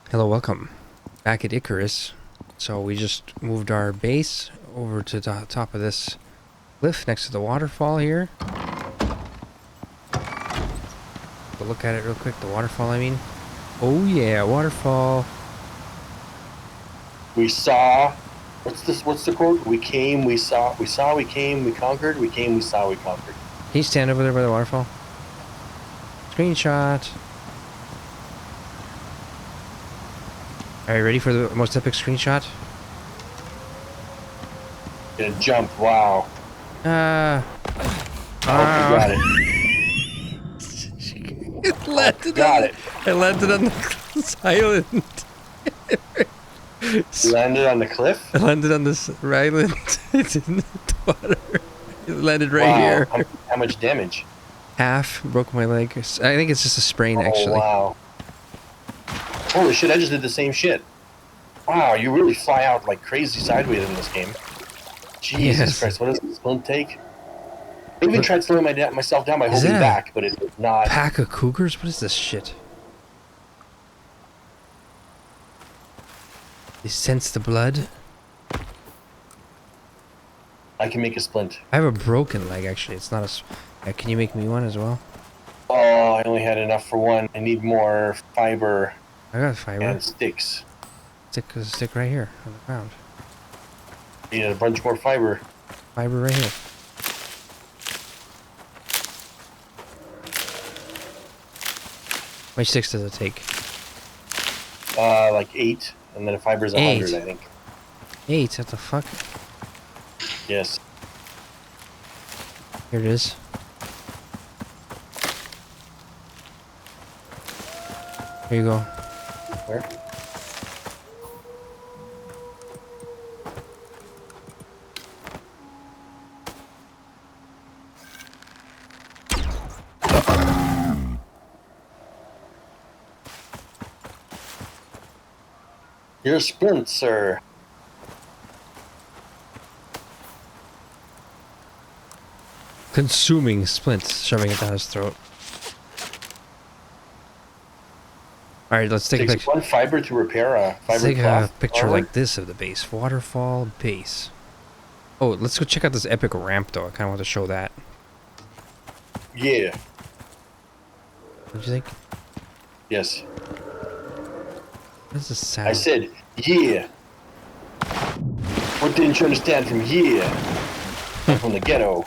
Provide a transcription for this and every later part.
Hello, welcome back at Icarus. So we just moved our base over to the top of this cliff next to the waterfall here. We'll look at it real quick. The waterfall, I mean. Oh yeah, waterfall. We saw, what's the quote? We came, we saw, we came, we conquered, we came, we saw, we conquered. Can you stand over there by the waterfall? Screenshot. Are you ready for the most epic screenshot? Gonna jump, wow. I got it. It landed got it. It landed on the island. Landed on the cliff? It landed on this island. It's in the water. It landed right here. How much damage? Half. Broke my leg. I think it's just a sprain, actually. Wow. Holy shit, I just did the same shit. Wow, you really fly out like crazy sideways in this game. Jesus Christ, what does this splint take? I even tried slowing myself down by holding back, but it did not. Pack of cougars? What is this shit? They sense the blood. I can make a splint. I have a broken leg, actually. It's not a... can you make me one as well? Oh, I only had enough for one. I need more fiber. I got fiber. And sticks. Stick right here on the ground. I need a bunch more fiber. Fiber right here. How many sticks does it take? Like 8, and then a fiber's 100, I think. 8? What the fuck? Yes. Here it is. Here you go. Where? Your splint, sir. Consuming splints, shoving it down his throat. Alright, let's take a picture. One fiber to repair a fiber Let's take cloth a picture armor. like this of the base. Waterfall base. Oh, let's go check out this epic ramp, though. I kind of want to show that. Yeah. What do you think? Yes. What is this sound? I said, yeah. What didn't you understand from yeah? I'm from the ghetto.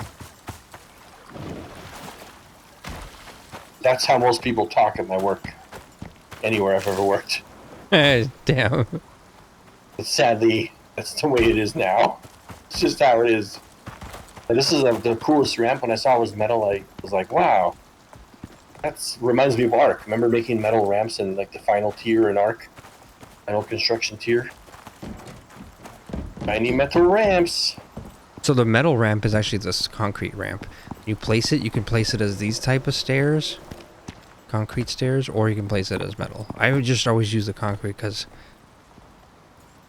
That's how most people talk at my work. Anywhere I've ever worked. Damn. But sadly, that's the way it is now. It's just how it is. And this is the coolest ramp. When I saw it was metal, I was like, wow. That reminds me of Ark. Remember making metal ramps in like the final tier in Ark? Final construction tier? Tiny metal ramps. So the metal ramp is actually this concrete ramp. You place it, you can place it as these type of stairs. Concrete stairs, or you can place it as metal. I would just always use the concrete because,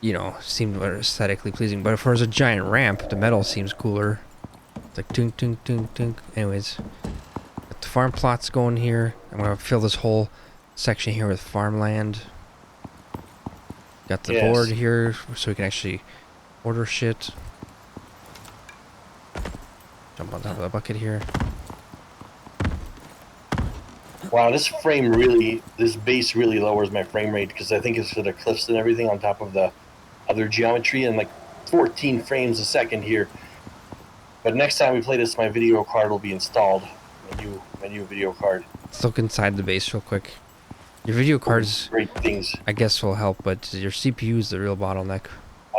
you know, seemed more aesthetically pleasing. But if there's a giant ramp, the metal seems cooler. It's like tink, tink, tink, tink. Anyways, got the farm plots going here. I'm gonna fill this whole section here with farmland. Got the board here so we can actually order shit. Jump on top of the bucket here. Wow, this base really lowers my frame rate because I think it's for the cliffs and everything on top of the other geometry, and like 14 frames a second here. But next time we play this, my video card will be installed. My new video card. Let's look inside the base real quick. Your video cards, great things, I guess, will help, but your CPU is the real bottleneck.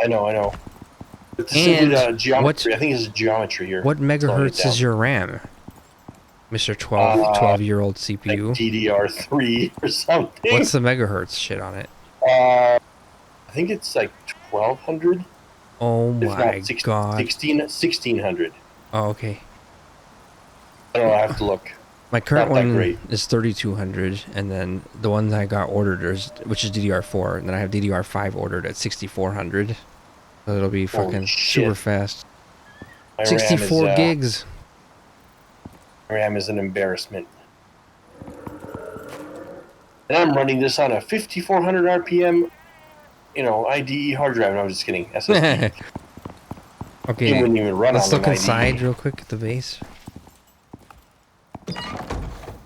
I know. It's simply geometry. I think it's geometry here. What megahertz is your RAM? Mr. 12-year-old CPU. Like DDR3 or something. What's the megahertz shit on it? I think it's like 1200. Oh my god. 1600. Oh, okay. I don't know, I have to look. My current one is 3200, and then the one I got ordered, which is DDR4, and then I have DDR5 ordered at 6400. So it'll be fucking super fast. 64 gigs. RAM is an embarrassment. And I'm running this on a 5400 RPM, IDE hard drive. No, I'm just kidding. SSD. It Okay, wouldn't even run let's on look an inside IDE. real quick at the base.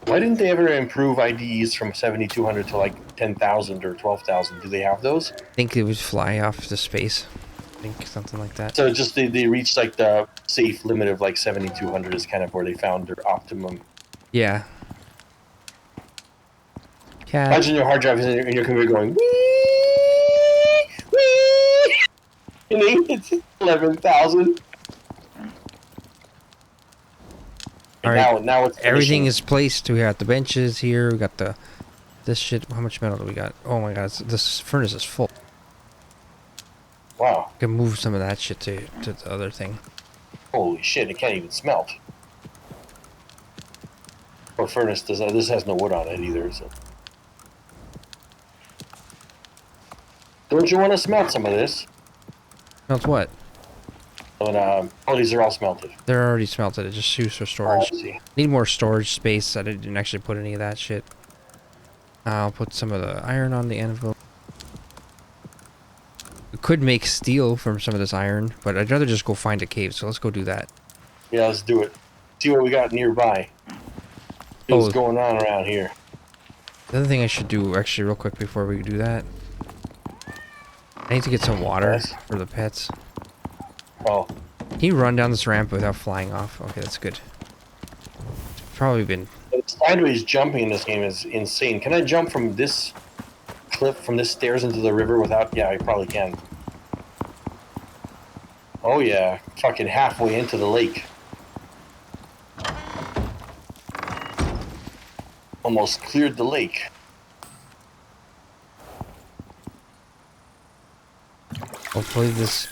Why didn't they ever improve IDEs from 7200 to like 10,000 or 12,000? Do they have those? I think it would fly off to space. I think something like that. So just they reached like the safe limit of like 7200 is kind of where they found their optimum. Yeah. Cat. Imagine your hard drive is in your computer going wee, wee, and then it's 11,000. All right. Now it's Everything finishing. is placed. We got the benches here. We got this shit. How much metal do we got? Oh my god, this furnace is full. Wow. I can move some of that shit to the other thing. Holy shit! It can't even smelt. Or furnace does. This has no wood on it either. So. Don't you want to smelt some of this? Smelts what? And these are all smelted. They're already smelted. It just used for Oh, storage. I see. Need more storage space. I didn't actually put any of that shit. I'll put some of the iron on the anvil. We could make steel from some of this iron, but I'd rather just go find a cave, so let's go do that. Yeah, let's do it. See what we got nearby. See what's Oh. going on around here. The other thing I should do, actually, real quick before we do that, I need to get some water Yes. for the pets. Oh, Can you run down this ramp without flying off? Okay, that's good. It's probably been... sideways jumping in this game is insane. Can I jump from this cliff, from this stairs into the river without... Yeah, I probably can. Oh yeah, fucking halfway into the lake. Almost cleared the lake. Hopefully this...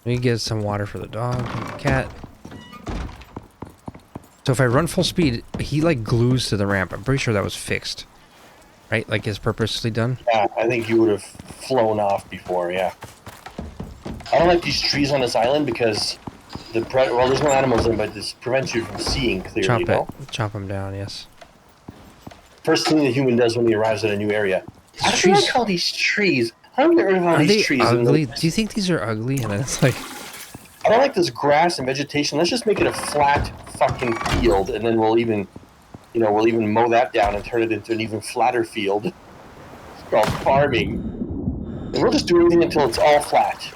Let me get some water for the dog and the cat. So if I run full speed, he like glues to the ramp. I'm pretty sure that was fixed. Right? Like it's purposely done? Yeah, I think you would have flown off before, yeah. I don't like these trees on this island because well, there's no animals in, but this prevents you from seeing clearly, Chop him down, yes. First thing the human does when he arrives at a new area. I don't trees- like all these trees. I don't get rid of all Are these they trees. ugly? Do you think these are ugly? And then it's like... I don't like this grass and vegetation. Let's just make it a flat fucking field, and then we'll even mow that down and turn it into an even flatter field. It's called farming. And we'll just do everything until it's all flat.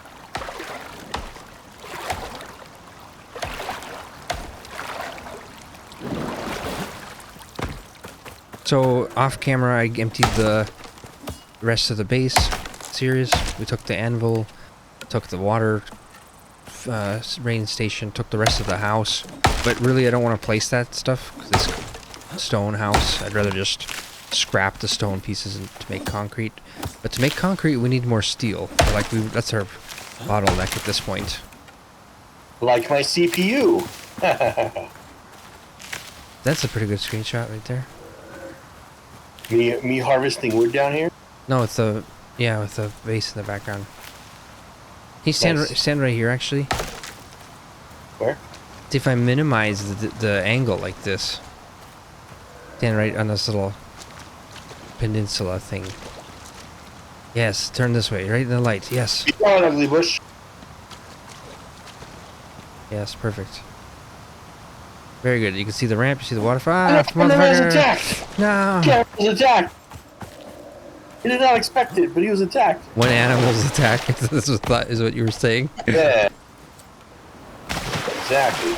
So, off camera, I emptied the rest of the base. SiRiUS. We took the anvil, took the water rain station, took the rest of the house. But really, I don't want to place that stuff, because it's stone house. I'd rather just scrap the stone pieces to make concrete. But to make concrete, we need more steel. That's our bottleneck at this point. Like my CPU. That's a pretty good screenshot right there. Me harvesting wood down here. No, it's with the base in the background. Can you stand right here, actually? Where? See if I minimize the angle like this. Stand right on this little peninsula thing. Yes, turn this way, right in the light. Yes. Keep going, ugly bush. Yes, perfect. Very good. You can see the ramp, you see the waterfall. Ah, Ah, and then I was motherfucker! attacked. No! Yeah, he was attacked. He did not expect it, but he was attacked. When animals attack, this is what you were saying. Yeah. Exactly.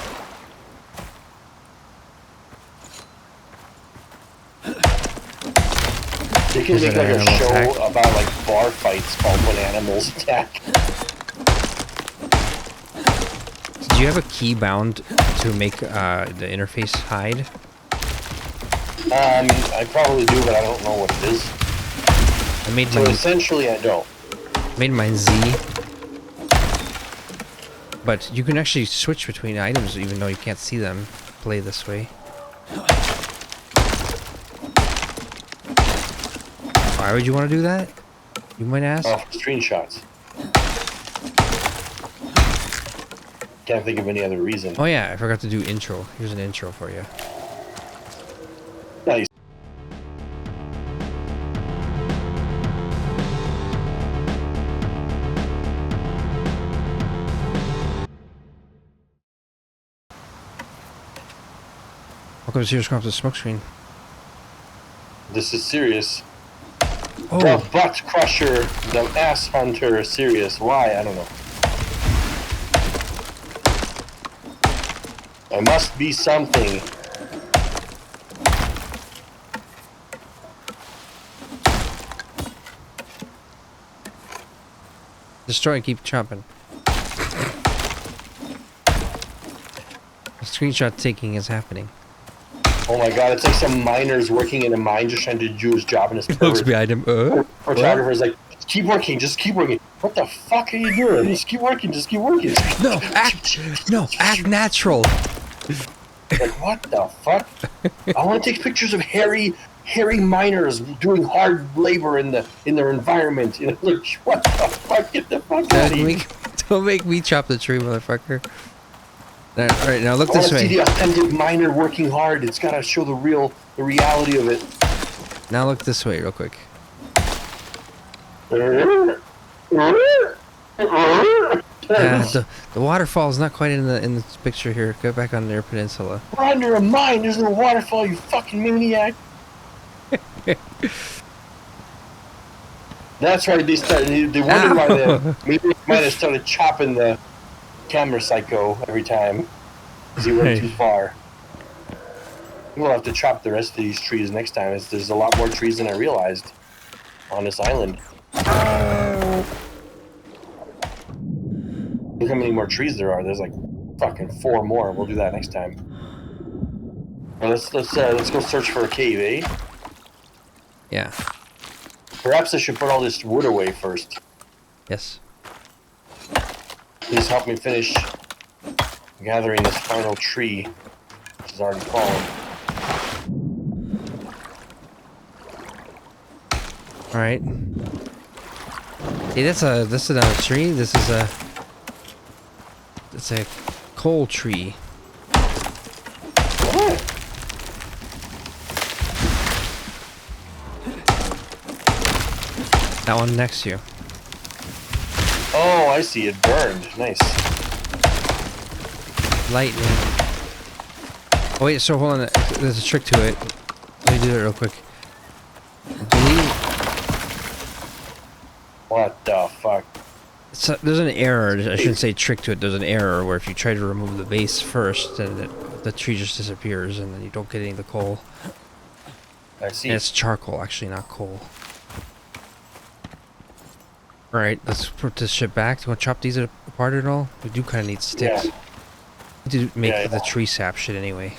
They can Is make it like an a animal show attack? about like bar fights called When Animals Attack. Did you have a key bound to make the interface hide? I probably do, but I don't know what it is. I made So mine, essentially, I don't. made mine Z. But you can actually switch between items even though you can't see them. Play this way. Why would you want to do that? You might ask. Oh, screenshots. Can't think of any other reason. Oh yeah, I forgot to do intro. Here's an intro for you. Nice. Welcome to SiRiUS CoOp, the smoke screen. This is serious. Oh, The butt crusher, the ass hunter, serious. Why? I don't know. There must be something. destroy and keep chopping. The screenshot taking is happening. Oh my god, it's like some miners working in a mine just trying to do his job, and his Looks behind him. photographer's like, just keep working, just keep working. What the fuck are you doing? Just keep working, just keep working. No, act natural. Like, what the fuck? I want to take pictures of hairy miners doing hard labor in their environment. You know, like, what the fuck? Get the fuck out of here. Don't make me chop the tree, motherfucker. All right, now look I this want to see way. the authentic miner working hard. It's got to show the reality of it. Now look this way, real quick. Uh, The waterfall is not quite in this picture here. Go back on their peninsula. We're under a mine. There's no waterfall, you fucking maniac. That's right. They wondered why maybe might have started chopping the camera psycho every time because he went too far. We'll have to chop the rest of these trees next time. There's a lot more trees than I realized on this island. Look how many more trees there are. There's like fucking 4 more. We'll do that next time. Well, let's go search for a cave, eh? Yeah. Perhaps I should put all this wood away first. Yes. Please help me finish gathering this final tree, which is already fallen. All right. Hey, this is not a tree. It's a coal tree. What? That one next to you. Oh, I see. It burned. Nice. Lightning. Oh wait, so hold on. There's a trick to it. Let me do it real quick. I believe What the fuck? there's an error. I shouldn't say trick to it. There's an error where if you try to remove the base first, then the tree just disappears, and then you don't get any of the coal. I see. And it's charcoal, actually, not coal. All right, let's put this shit back. Do you want to chop these apart at all? We do kind of need sticks. Yeah. To make Yeah, the yeah. tree sap shit anyway.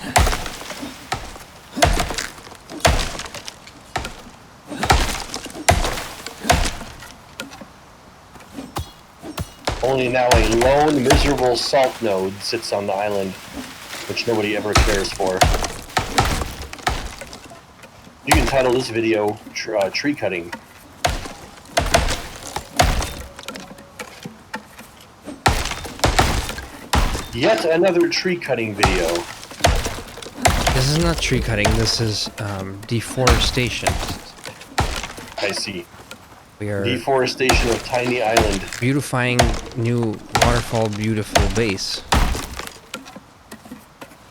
Only now a lone, miserable salt node sits on the island, which nobody ever cares for. You can title this video tree cutting. Yet another tree cutting video. This is not tree cutting. This is deforestation. I see. We are Deforestation of Tiny Island. beautifying new waterfall beautiful base.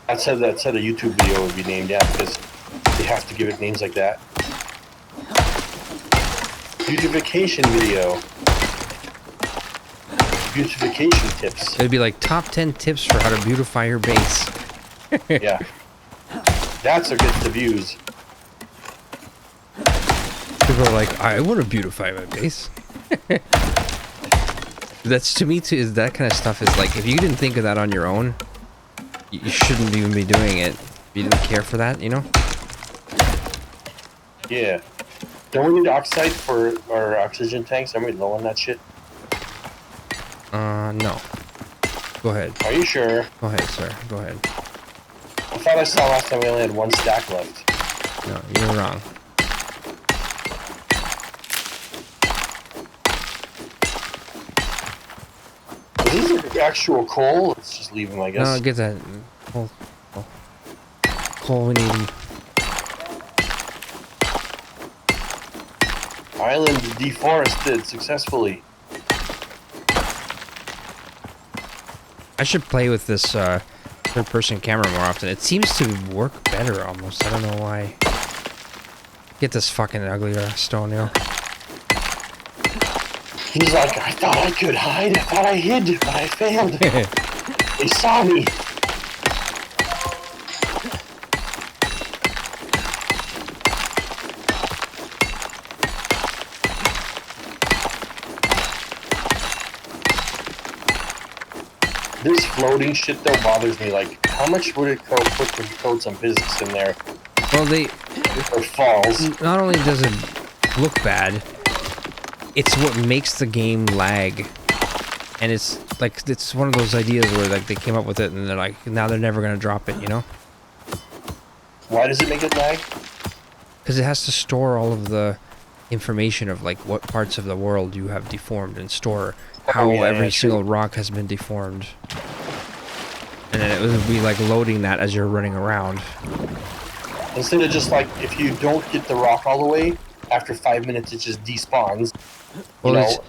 That's how a YouTube video would be named, yeah, because they have to give it names like that. Beautification video. Beautification tips. It'd be like top 10 tips for how to beautify your base. Yeah. That's what gets the views. People are like, I want to beautify my base. That's to me too. Is that kind of stuff is like if you didn't think of that on your own, you shouldn't even be doing it. If you didn't care for that, you know. Yeah. Don't we need oxide for our oxygen tanks? Are we low on that shit? No. Go ahead. Are you sure? Go ahead, sir. Go ahead. I thought I saw last time we only had 1 stack left. No, you're wrong. Is this actual coal? Let's just leave them, I guess. No, get that. Coal we need. Island deforested successfully. I should play with this third-person camera more often. It seems to work better almost. I don't know why. Get this fucking ugly stone here. He's like, I thought I could hide. I thought I hid, but I failed. They saw me. This floating shit though bothers me. Like, how much would it cost to code some physics in there? Well, Or falls. not only does it look bad, it's what makes the game lag. And it's like, it's one of those ideas where like they came up with it and they're like, now they're never gonna drop it, you know? Why does it make it lag? Because it has to store all of the information of like what parts of the world you have deformed and store how every single rock has been deformed. And then it would be like loading that as you're running around. Instead of just like, if you don't get the rock all the way, after 5 minutes it just despawns. Well, you know,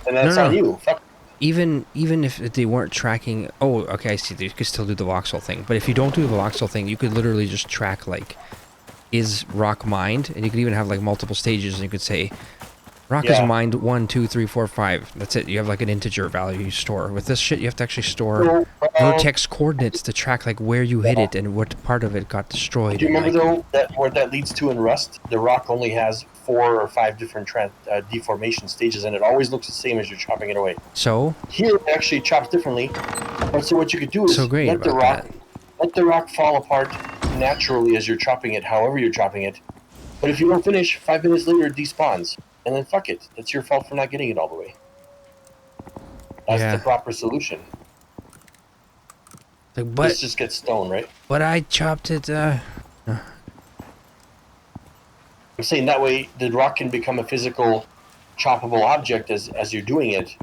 and that's on you. Fuck. Even if they weren't tracking... Oh, okay, I see. You could still do the voxel thing. But if you don't do the voxel thing, you could literally just track, like, is rock mined? And you could even have, like, multiple stages, and you could say, rock is mined 1, 2, 3, 4, 5. That's it. You have, like, an integer value you store. With this shit, you have to actually store vertex coordinates to track, like, where you hit it and what part of it got destroyed. Do you remember, though, that where that leads to in Rust? The rock only has 4 or 5 different deformation stages, and it always looks the same as you're chopping it away. So? Here, it actually chops differently. But so what you could do is let the rock fall apart naturally as you're chopping it, however you're chopping it. But if you don't finish, 5 minutes later it despawns. And then fuck it. That's your fault for not getting it all the way. That's the proper solution. Like, but this just gets stone, right? But I chopped it, I'm saying that way the rock can become a physical choppable object as you're doing it.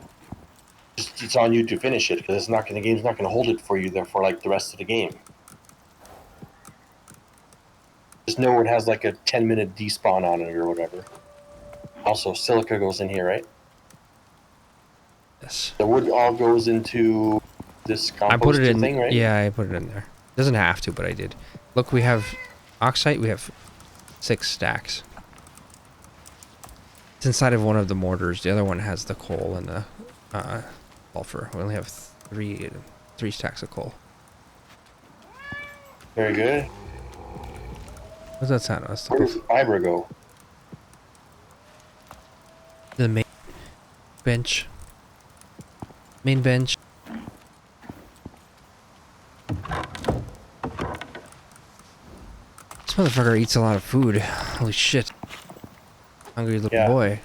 Just, it's on you to finish it, because the game's not going to hold it for you there for like the rest of the game. Just know it has like a 10-minute despawn on it or whatever. Also, silica goes in here, right? Yes. The wood all goes into this compost thing, right? Yeah, I put it in there. Doesn't have to, but I did. Look, we have oxide. We have 6 stacks. It's inside of one of the mortars. The other one has the coal and the sulfur. We only have 3 stacks of coal. Very good. What's that sound? Where does the fiber go? The main bench. Main bench. This motherfucker eats a lot of food. Holy shit. Hungry little boy.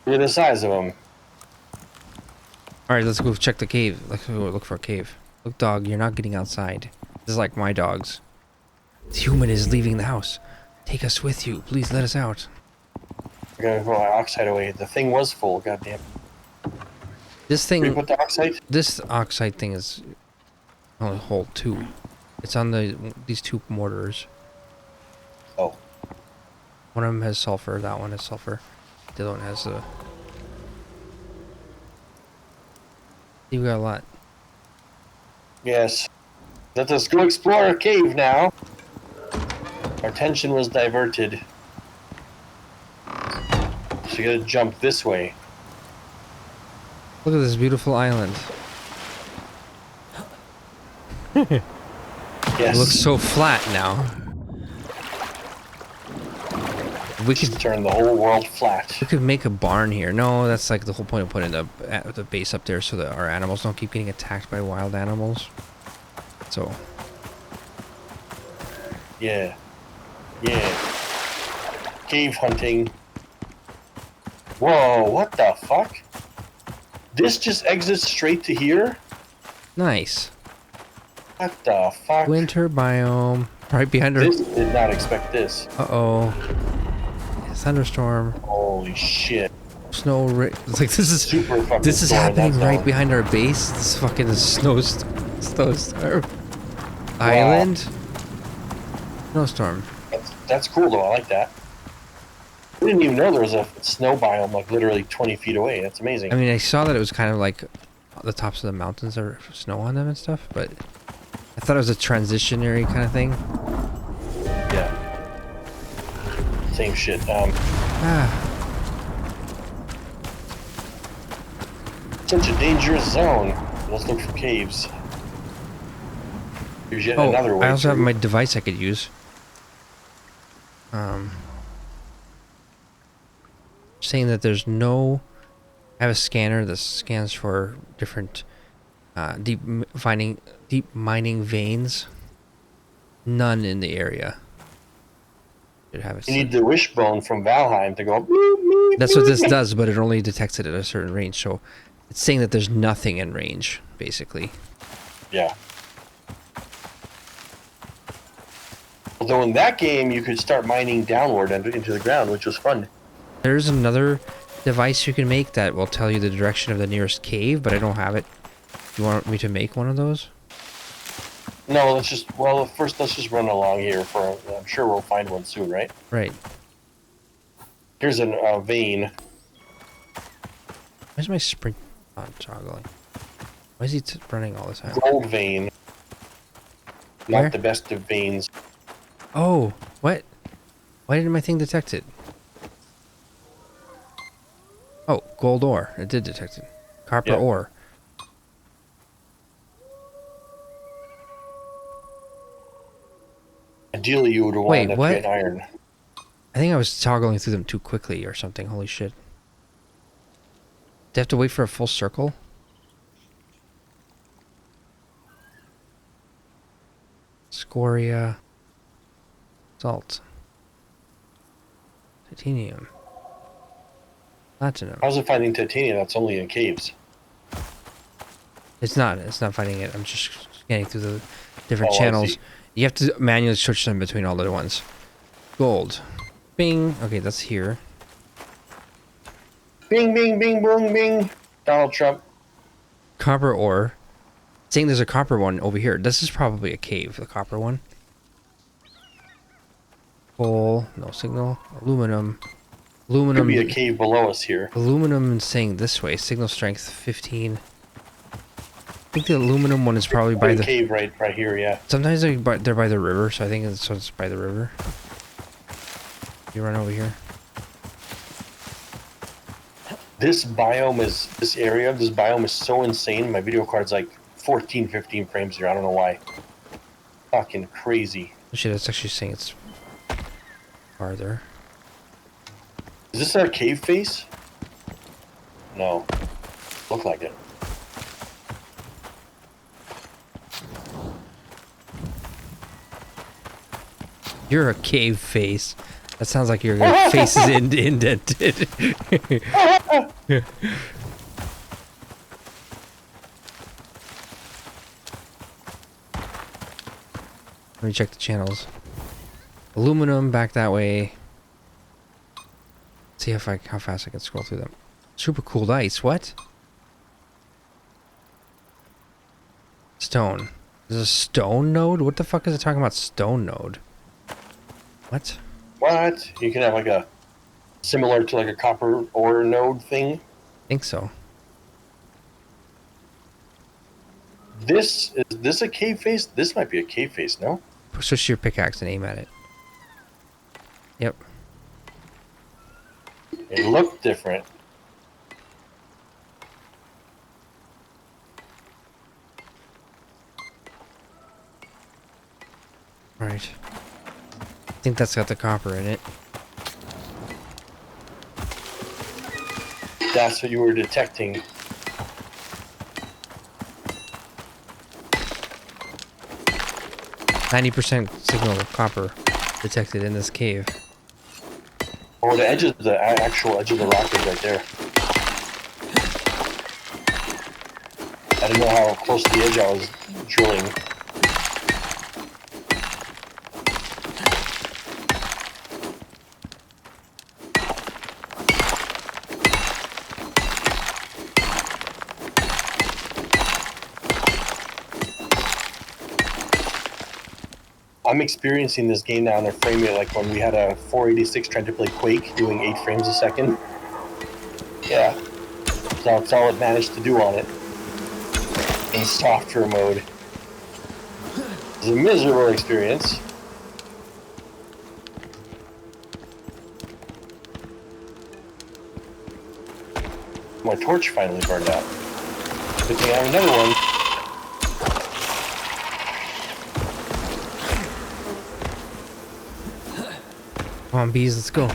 Look at the size of them. Alright, let's go check the cave. Let's go look for a cave. Look, dog, you're not getting outside. This is like my dogs. The human is leaving the house. Take us with you. Please let us out. I gotta throw my oxide away. The thing was full, goddamn. This thing... Where you put the oxide? This oxide thing is only hold 2. It's on these 2 mortars. Oh. One of them has sulfur. That one has sulfur. The other one has the... You got a lot. Yes. Let us go explore a cave now. Our attention was diverted. So you gotta jump this way. Look at this beautiful island. Yes. It looks so flat now. We could turn the whole world flat. We could make a barn here. No, that's like the whole point of putting the base up there so that our animals don't keep getting attacked by wild animals. So. Yeah. Yeah. Cave hunting. Whoa, what the fuck? This just exits straight to here? Nice. What the fuck? Winter biome. Right behind her. This did not expect this. Uh-oh. Thunderstorm. Holy shit. Snow. It's like this is super fucking. This is happening right behind our base. This fucking snowstorm. Island. Snowstorm. That's cool though. I like that. I didn't even know there was a snow biome like literally 20 feet away. That's amazing. I mean, I saw that it was kind of like the tops of the mountains are snow on them and stuff, but I thought it was a transitionary kind of thing. Yeah. Same shit. Such a dangerous zone. Let's look for caves. There's yet another way. I also have my device I could use. Saying that there's no... I have a scanner that scans for different deep mining veins. None in the area. Should have it. You need the wishbone from Valheim to go. That's what this does, but it only detects it at a certain range. So it's saying that there's nothing in range, basically. Yeah. Although in that game, you could start mining downward and into the ground, which was fun. There's another device you can make that will tell you the direction of the nearest cave, but I don't have it. You want me to make one of those? No, first let's just run along here I'm sure we'll find one soon, right? Right. Here's a vein. Where's my sprint not toggling? Why is he running all the time? Gold vein. Where? Not the best of veins. Oh, what? Why didn't my thing detect it? Oh, gold ore. It did detect it. Copper ore. Ideally, you would want to create iron. I think I was toggling through them too quickly or something. Holy shit. Do I have to wait for a full circle? Scoria. Salt. Titanium. Platinum. How's it finding titanium? That's only in caves. It's not finding it. I'm just scanning through the different channels. You have to manually switch them between all the ones. Gold. Bing. Okay, that's here. Bing, bing, bing, boom, bing. Donald Trump. Copper ore. Saying there's a copper one over here. This is probably a cave, the copper one. Coal. No signal. Aluminum. Aluminum. Could be a cave below us here. Aluminum is saying this way. Signal strength 15. I think the aluminum one is probably by the cave right here, yeah. Sometimes they're by the river, so I think it's by the river. You run over here. This area of this biome is so insane. My video card's like 14, 15 frames here. I don't know why. Fucking crazy. Oh shit, it's actually saying it's farther. Is this our cave face? No. Look like it. You're a cave face. That sounds like your face is indented. Let me check the channels. Aluminum back that way. See how fast I can scroll through them. Super cooled ice. What? Stone. There's a stone node? What the fuck is it talking about stone node? What? What? You can have like a similar to like a copper ore node thing? I think so. Is this a cave face? This might be a cave face, no? Switch your pickaxe and aim at it. Yep. It looked different. Right. I think that's got the copper in it. That's what you were detecting. %signal of copper detected in this cave. Oh, the edge of the actual edge of the rock is right there. I didn't know how close to the edge I was drilling. I'm experiencing this game now, and they're framing it like when we had a 486 trying to play Quake, doing 8 frames a second. Yeah, so that's all it managed to do on it. in software mode. It's a miserable experience. My torch finally burned out. Good thing I have another one. Come on, bees, let's go.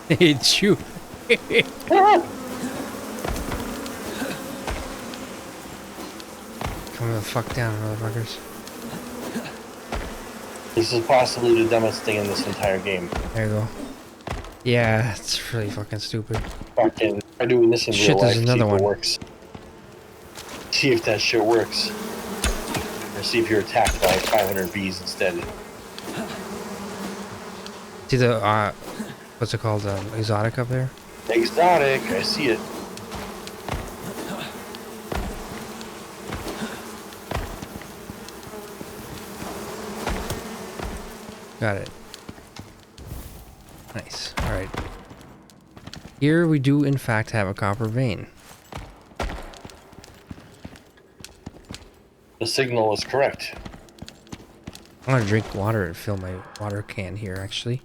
It's you. Come the fuck down, motherfuckers. This is possibly the dumbest thing in this entire game. There you go. Yeah, it's really fucking stupid. Fucking try doing this in Shit, real life. there's another see if one. it works. See if that shit works. Or see if you're attacked by 500 bees instead. See the what's it called? Exotic up there? Exotic, I see it. Got it. Nice. Alright. Here we do in fact have a copper vein. The signal is correct. I'm gonna drink water and fill my water can here actually.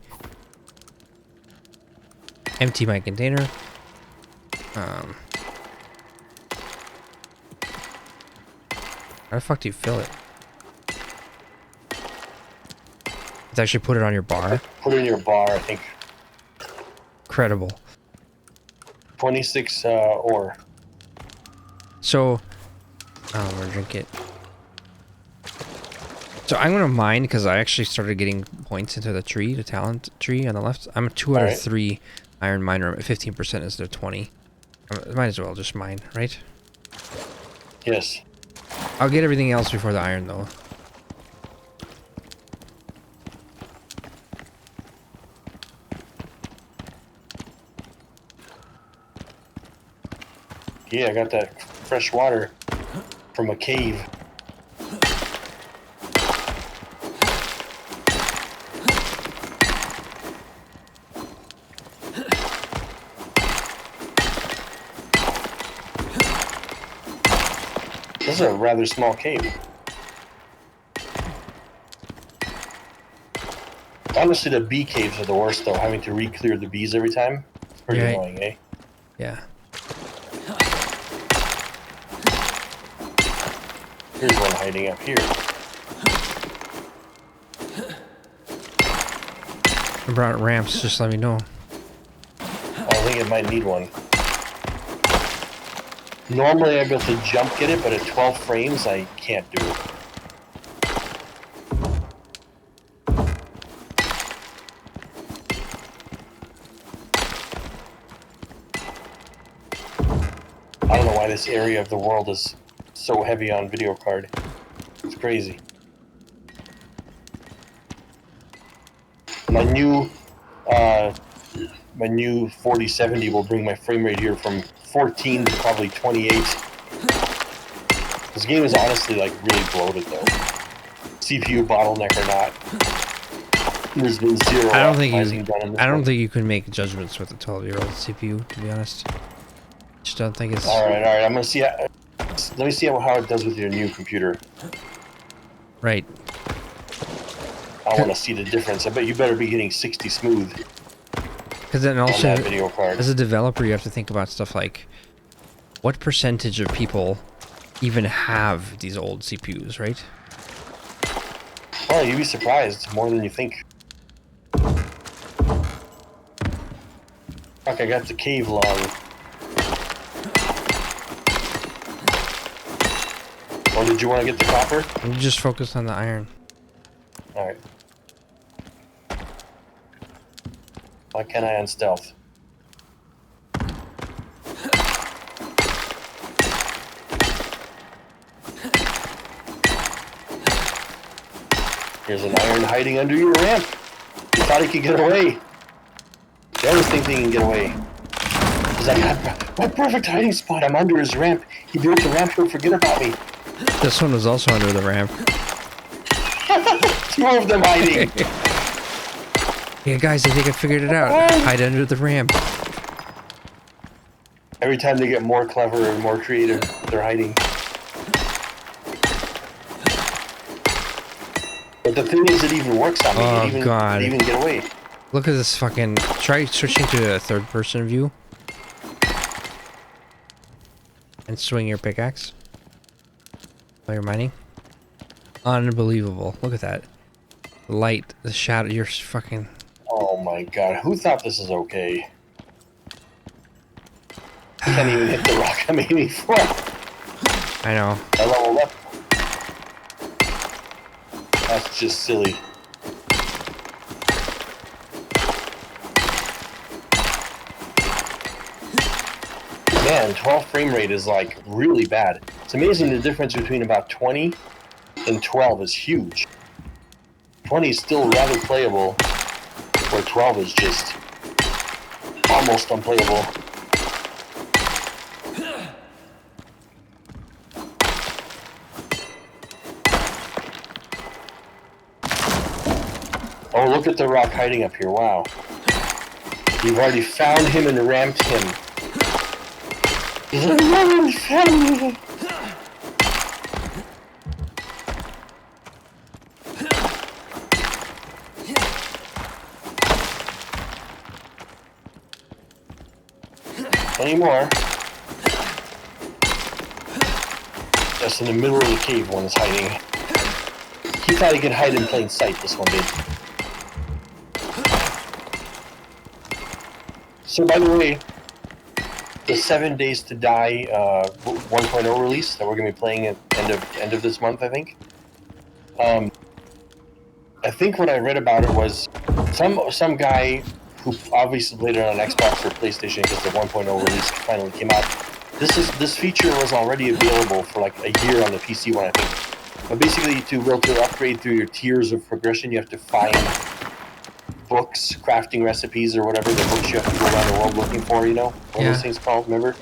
Empty my container. How the fuck do you fill it? It's actually put it on your bar. Put it in your bar, I think. Incredible. 26 ore. So, I'm gonna drink it. So I'm gonna mine because I actually started getting points into the tree, the talent tree on the left. I'm a 2 out of 3 iron miner. I'm at 15% instead of 20. I might as well just mine, right? Yes. I'll get everything else before the iron though. Yeah, I got that fresh water from a cave. This is a rather small cave. Honestly, the bee caves are the worst though, having to re-clear the bees every time. It's pretty Yeah. annoying, eh? Yeah. Here's one hiding up here. I brought ramps, just let me know. I think it might need one. Normally I'd be able to jump get it, but at 12 frames I can't do it. I don't know why this area of the world is so heavy on video card. It's crazy. My new 4070 will bring my frame rate here from 14 to probably 28. This game is honestly like really bloated though. CPU bottleneck or not, there's been zero. I don't think optimizing done in this I don't one. think you can make judgments with a 12-year-old CPU, to be honest. Just don't think it's All right. I'm gonna see. Let me see how it does with your new computer. right. I want to see the difference. I bet you better be getting 60 smooth Because then on also, that video card. as a developer, you have to think about stuff like what percentage of people even have these old CPUs, right? Oh, you'd be surprised. More than you think. Fuck, I got the cave log. Or did you want to get the copper? You just focus on the iron. Alright. Why can't I unstealth? Here's an iron hiding under your ramp. You thought he could get away. They always think they can get away. He's like, my perfect hiding spot. I'm under his ramp. He built the ramp, he'll forget about me. This one was also under the ramp. 2 of them hiding. Yeah, guys, I think I figured it out. Hide under the ramp. Every time they get more clever and more creative, they're hiding. But the thing is, it even works on me. Oh, It God. even get away. Look at this fucking... Try switching to a third-person view. And swing your pickaxe. While you're mining. Unbelievable. Look at that. The light, the shadow, you're fucking... Oh my god, who thought this is okay? I can't even hit the rock I'm aiming for. I know. I leveled up. That's just silly. Man, 12 frame rate is like really bad. It's amazing the difference between about 20 and 12 is huge. 20 is still rather playable, where 12 is just almost unplayable. Oh, look at the rock hiding up here. Wow. You've already found him and ramped him. He's like, no, he found me. Any more? Just in the middle of the cave, one is hiding. He thought he could hide in plain sight, this one did. So, by the way, the 7 Days to Die 1.0 release that we're going to be playing at end of this month, I think. I think what I read about it was some guy who obviously played it on Xbox or PlayStation because the 1.0 release finally came out. This feature was already available for like a year on the PC one, I think. But basically, to be able to upgrade through your tiers of progression, you have to find books, crafting recipes, or whatever the books you have to go around the world looking for. You know, what are those things called? Remember?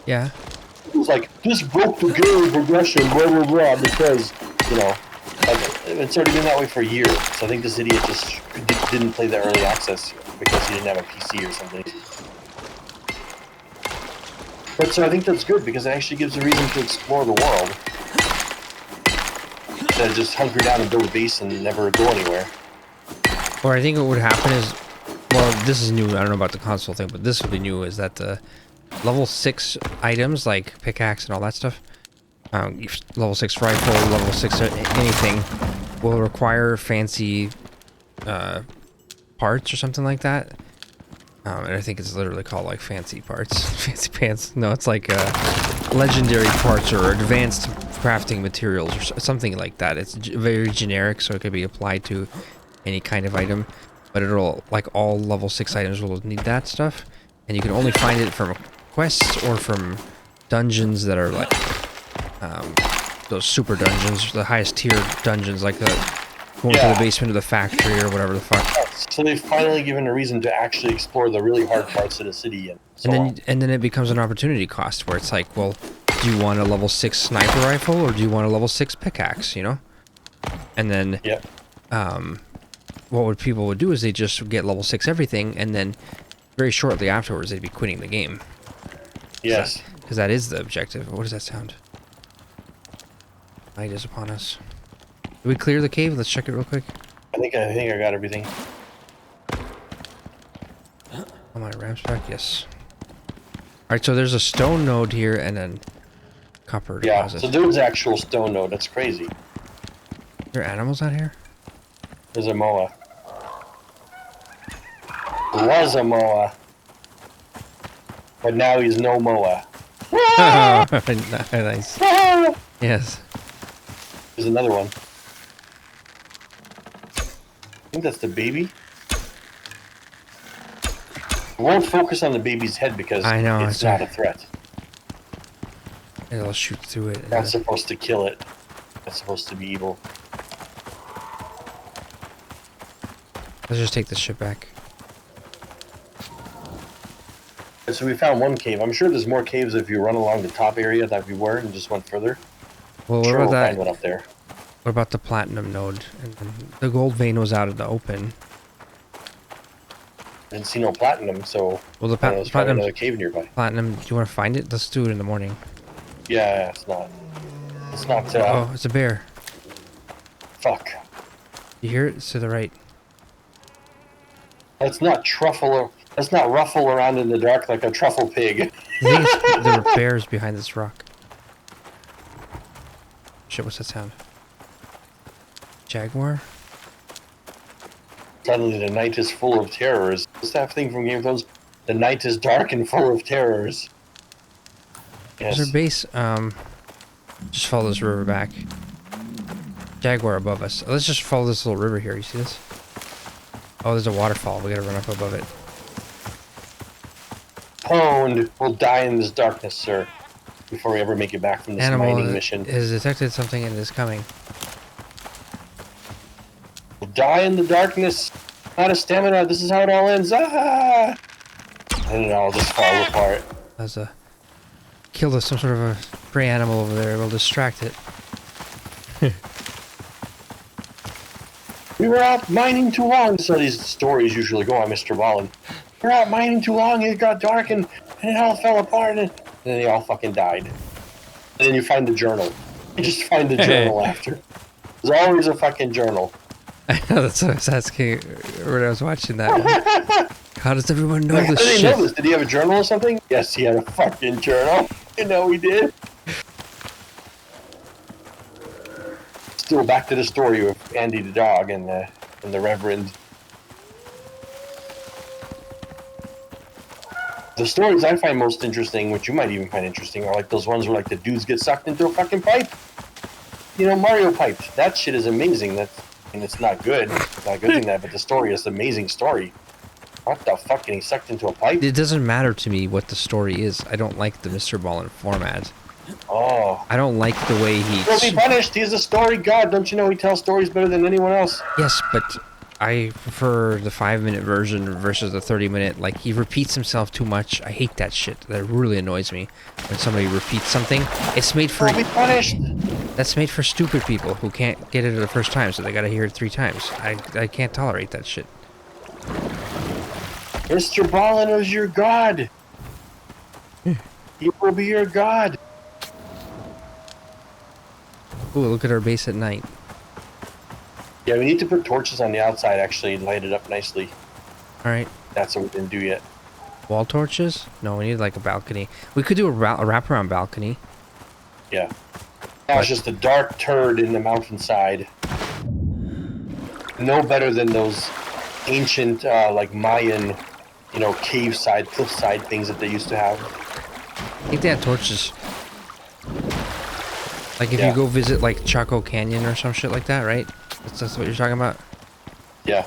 Yeah. It was like this broke the game progression, blah blah blah, because like it's already been that way for a year. So I think this idiot just didn't play the early access because he didn't have a PC or something. But so I think that's good because it actually gives a reason to explore the world. Instead of just hunker down and build a base and never go anywhere. Or I think what would happen is, well, this is new. I don't know about the console thing, but this will be new. Is that the level 6 items like pickaxe and all that stuff, level 6 rifle, level 6 anything, will require fancy parts or something like that. And I think it's literally called like fancy parts, fancy pants. No, it's like legendary parts or advanced crafting materials or something like that. It's very generic, so it could be applied to any kind of item, but it'll, like, all level 6 items will need that stuff, and you can only find it from quests or from dungeons that are like those super dungeons, the highest tier dungeons, like going to the basement of the factory or whatever the fuck. So they've finally given a reason to actually explore the really hard parts of the city, and then it becomes an opportunity cost where it's like, well, do you want a level 6 sniper rifle or do you want a level 6 pickaxe, you know? And then what people would do is they just get level 6 everything, and then very shortly afterwards they'd be quitting the game. Yes. Because that is the objective. What does that sound? Night is upon us. Did we clear the cave? Let's check it real quick. I think I got everything. Oh, my ramps back? Yes. Alright, so there's a stone node here and then copper deposit. So there's actual stone node. That's crazy. Are there animals out here? There's a moa. Was a moa. But now he's no moa. Oh, nice. Yes. There's another one. I think that's the baby. I won't focus on the baby's head because I know, it's not a threat. It'll shoot through it. Not supposed to kill it. That's supposed to be evil. Let's just take this shit back. So we found one cave. I'm sure there's more caves if you run along the top area that we were and just went further. Well, Sure, what about we'll that? find one up there. What about the platinum node? And the gold vein was out in the open. didn't see no platinum, so Well, the I don't know, there's probably platinum, another cave nearby. platinum. Do you want to find it? Let's do it in the morning. Yeah, it's not. It's not. Oh, it's a bear. Fuck. You hear it? It's to the right. Let's not let's not ruffle around in the dark like a truffle pig. I think it's, there are bears behind this rock. Shit, what's that sound? Jaguar? Suddenly the night is full of terrors. What's that thing from Game of Thrones? The night is dark and full of terrors. Yes. Is there base? Just follow this river back. Jaguar above us. Let's just follow this little river here. You see this? Oh, there's a waterfall. We gotta run up above it. Pwned. We'll die in this darkness, sir, before we ever make it back from this mining mission. Has detected something and is coming. We'll die in the darkness. Out of stamina. This is how it all ends. Ah! And it all just falls apart. There's a killed some sort of a prey animal over there. We'll distract it. We were out mining too long. So these stories usually go on, Mr. Ballin. We were out mining too long, it got dark, and it all fell apart, and then they all fucking died. And then you find the journal. You just find the journal after. There's always a fucking journal. I know, that's what I was asking when I was watching that one. How does everyone know How this did shit? they know this? Did he have a journal or something? Yes, he had a fucking journal. You know he did. Still back to the story of Andy the dog and the Reverend. The stories I find most interesting, which you might even find interesting, are like those ones where like the dudes get sucked into a fucking pipe. You know, Mario pipe. That shit is amazing. And it's not good. It's not good in that, but the story is an amazing story. What the fuck? Getting sucked into a pipe? It doesn't matter to me what the story is. I don't like the Mr. Ballin format. Oh. I don't like the way he... He'll be punished. He's a story god. Don't you know he tells stories better than anyone else? Yes, but I prefer the 5-minute version versus the 30-minute. Like, he repeats himself too much. I hate that shit. That really annoys me. When somebody repeats something, it's made for... He'll be punished. That's made for stupid people who can't get it the first time, so they gotta hear it 3 times. I can't tolerate that shit. Mr. Ballin is your god. He will be your god. Ooh, look at our base at night. Yeah, we need to put torches on the outside, actually, and light it up nicely. Alright. That's what we didn't do yet. Wall torches? No, we need like a balcony. We could do a wraparound balcony. Yeah. Now it's just a dark turd in the mountainside. No better than those ancient, like Mayan, you know, cave side, cliff side things that they used to have. I think they had torches. Like if you go visit like Chaco Canyon or some shit like that, right? That's what you're talking about? Yeah.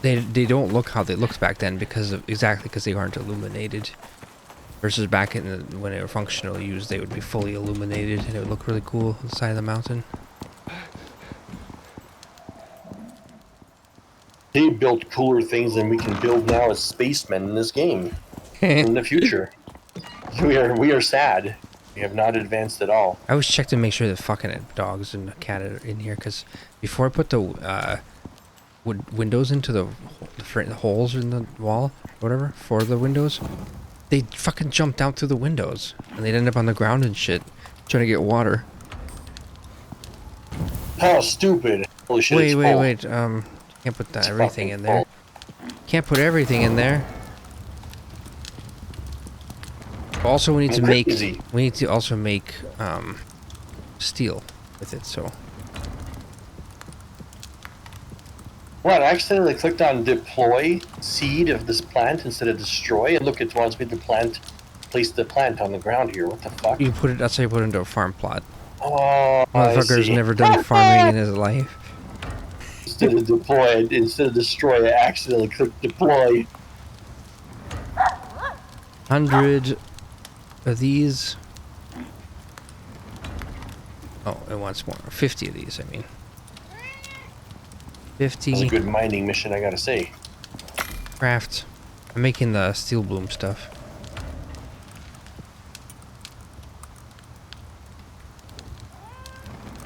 They don't look how they looked back then because they aren't illuminated. Versus back when they were functional use, they would be fully illuminated and it would look really cool on the side of the mountain. They built cooler things than we can build now as spacemen in this game. In the future. We are sad. We have not advanced at all. I always check to make sure the fucking dogs and the cat are in here, because before I put the windows into the holes in the wall, whatever, for the windows, they fucking jumped out through the windows, and they'd end up on the ground and shit, trying to get water. How stupid. Holy shit, Wait, can't put everything in there. Can't put everything in there. Also, we need to also make steel with it. So. What? I accidentally clicked on deploy seed of this plant instead of destroy, and look, it wants me to place the plant on the ground here. What the fuck? You put it. That's how you put it into a farm plot. Oh, Motherfucker's never done farming in his life. Instead of destroy, I accidentally clicked deploy. 100 of these. Oh, it wants more. 50 of these, I mean. 50. That's a good mining mission, I gotta say. Craft. I'm making the steel bloom stuff.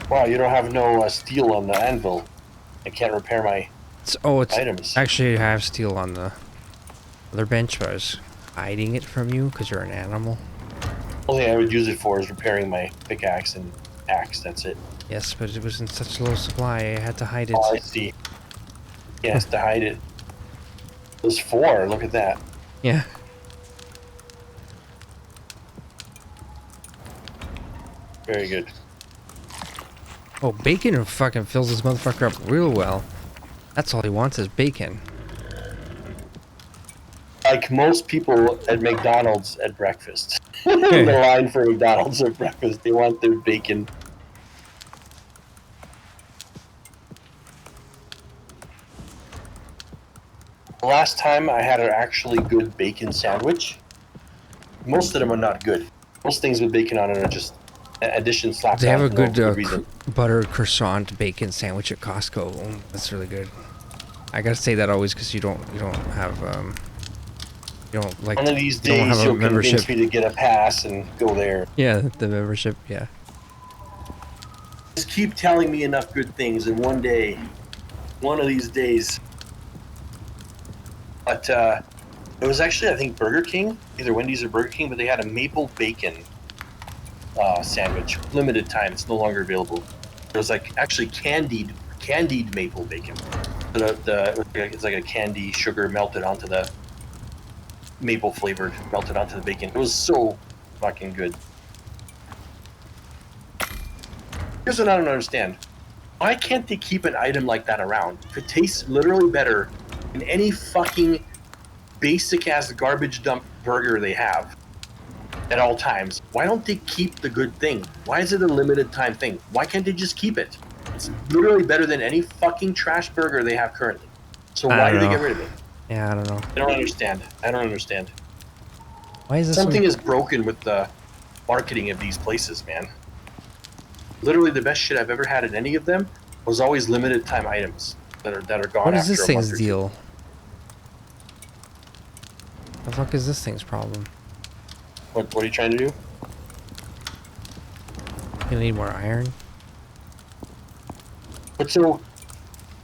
Wow, you don't have no steel on the anvil. I can't repair my It's items. actually, I have steel on the other bench, but I was hiding it from you because you're an animal. Only I would use it for is repairing my pickaxe and axe. That's it. Yes, but it was in such low supply, I had to hide it. Oh, I see. Yes, to hide it. There's 4. Look at that. Yeah. Very good. Oh, bacon fucking fills this motherfucker up real well. That's all he wants is bacon. Like most people at McDonald's at breakfast. The line for McDonald's at breakfast, they want their bacon. The last time I had an actually good bacon sandwich, most of them are not good. Most things with bacon on it are just addition slapped They have on a for no good reason. buttered croissant bacon sandwich at Costco. Oh, that's really good. I gotta say that always because you don't have you don't like One of these you don't days have a you'll convince membership. me to get a pass and go there. Yeah, the membership. Yeah. Just keep telling me enough good things, and one day, one of these days. But it was actually, I think, Burger King, either Wendy's or Burger King, but they had a maple bacon sandwich, limited time. It's no longer available. It was like actually candied maple bacon. It's like a candy sugar melted onto the maple flavored, melted onto the bacon. It was so fucking good. Here's what I don't understand. Why can't they keep an item like that around? It tastes literally better than any fucking basic ass garbage dump burger they have at all times. Why don't they keep the good thing? Why is it a limited time thing? Why can't they just keep it? It's literally better than any fucking trash burger they have currently. So why do they get rid of it? Yeah, I don't know. I don't understand. I don't understand. Why is this Something is broken with the marketing of these places, man. Literally the best shit I've ever had at any of them was always limited time items that are gone. What is after this a month thing's or two. deal? The fuck is this thing's problem? What are you trying to do? You need more iron? But so,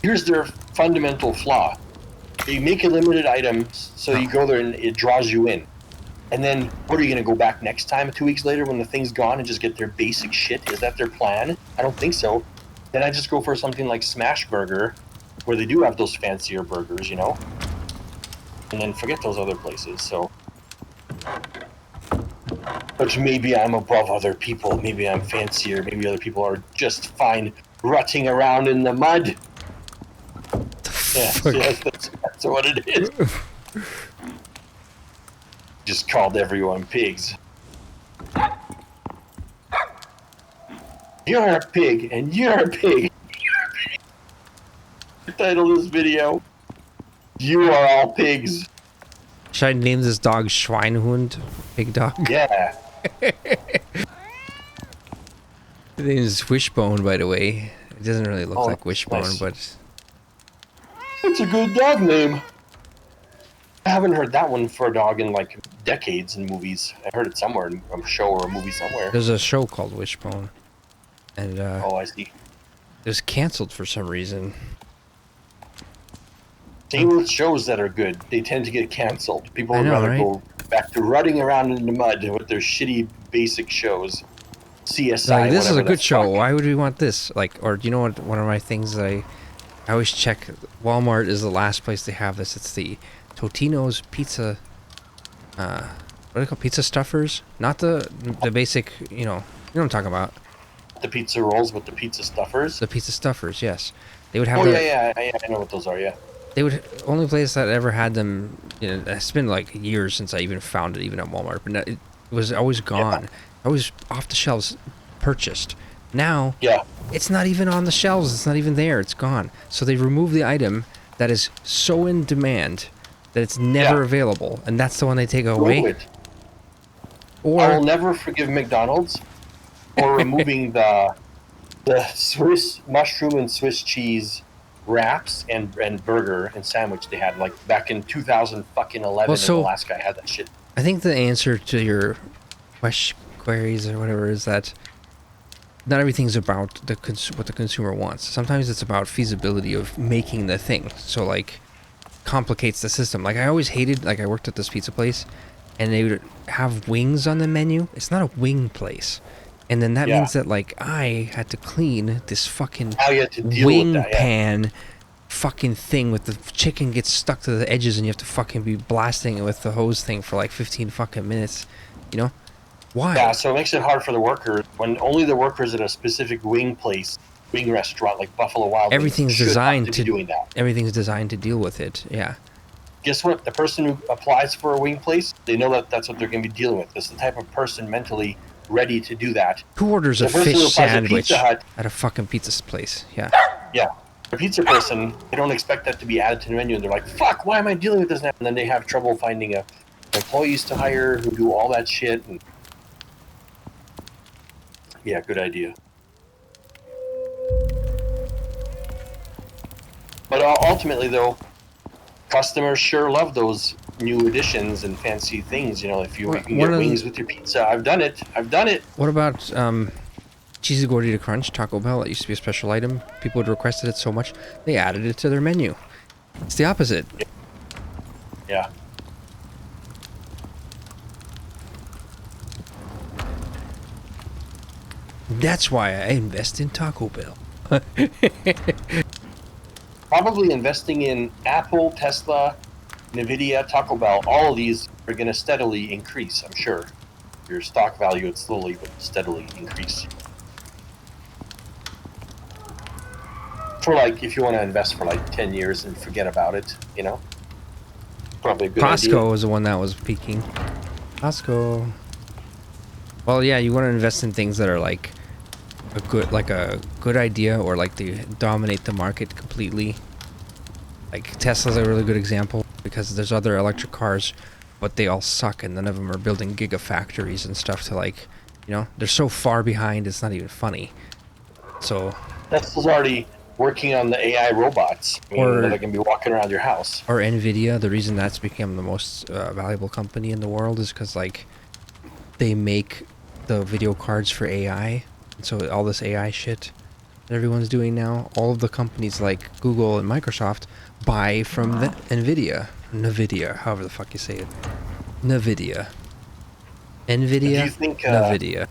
here's their fundamental flaw. They make a limited item, so you go there and it draws you in. And then, what are you going to go back next time 2 weeks later when the thing's gone and just get their basic shit? Is that their plan? I don't think so. Then I just go for something like Smash Burger, where they do have those fancier burgers, you know? And then forget those other places, so... But maybe I'm above other people, maybe I'm fancier, maybe other people are just fine rutting around in the mud. Yes, that's what it is. Just called everyone pigs. You're a pig, and you're a pig. The title of this video, you are all pigs. Should I name this dog Schweinhund? Big dog? Yeah. The name is Wishbone, by the way. It doesn't really look like Wishbone, nice. but... It's a good dog name. I haven't heard that one for a dog in like decades in movies. I heard it somewhere in a show or a movie somewhere. There's a show called Wishbone. And Oh, I see. it was canceled for some reason. Same with shows that are good. They tend to get canceled. People I would know, rather right? go back to rutting around in the mud with their shitty basic shows. CSI, Like, this is a whatever good the show. fuck. Why would we want this? Like, or do you know what? One of my things that I always check. Walmart is the last place they have this. It's the Totino's pizza. What are they called? Pizza stuffers? Not the basic. You know what I'm talking about. The pizza rolls with the pizza stuffers. The pizza stuffers. Yes, they would have. Oh the, yeah, I know what those are. Yeah. They would only place that ever had them. You know, it's been like years since I even found it, even at Walmart. But it was always gone. Yeah. Always off the shelves, purchased. Now, Yeah. it's not even on the shelves. It's not even there. It's gone. So they remove the item that is so in demand that it's never Yeah. available, and that's the one they take Remove away. it. I will Or never forgive McDonald's for removing the Swiss mushroom and Swiss cheese wraps and burger and sandwich they had like back in 2011 Well, so- and the last guy had that shit. I think the answer to your queries or whatever is that not everything's about what the consumer wants. Sometimes it's about feasibility of making the thing. So like complicates the system. Like I always hated, like I worked at this pizza place and they would have wings on the menu. It's not a wing place. And then that means that like I had to clean this fucking wing pan fucking thing with the chicken gets stuck to the edges and you have to fucking be blasting it with the hose thing for like 15 fucking minutes. You know? Why? Yeah, so it makes it hard for the workers when only the workers at a specific wing place, wing restaurant like Buffalo Wild Wings, everything's designed to be doing that. Everything's designed to deal with it. Yeah. Guess what? The person who applies for a wing place, they know that that's what they're going to be dealing with. It's the type of person mentally ready to do that. Who orders a fish sandwich at a fucking pizza place? Yeah. Yeah. A pizza person, they don't expect that to be added to the menu, and they're like, "Fuck, why am I dealing with this now?" And then they have trouble finding employees to hire who do all that shit. And yeah, good idea. But ultimately, though, customers sure love those new additions and fancy things. You know, if you can get wings with your pizza, I've done it. What about cheesy gordita crunch, Taco Bell? It used to be a special item. People had requested it so much, they added it to their menu. It's the opposite. Yeah. That's why I invest in Taco Bell. Probably investing in Apple, Tesla, NVIDIA, Taco Bell, all of these are going to steadily increase, I'm sure. Your stock value would slowly but steadily increase. For like, if you want to invest for like 10 years and forget about it, you know? Probably a good idea. Costco was the one that was peaking. Costco. Well, yeah, you want to invest in things that are like a good idea, or like they dominate the market completely. Like Tesla's a really good example because there's other electric cars, but they all suck and none of them are building gigafactories and stuff to like, you know, they're so far behind it's not even funny. So Tesla's already working on the AI robots. I mean, that can be walking around your house. Or NVIDIA, the reason that's become the most valuable company in the world is because like they make the video cards for AI. And so all this AI shit that everyone's doing now, all of the companies like Google and Microsoft buy from NVIDIA, however the fuck you say it. NVIDIA. Do you think, NVIDIA. I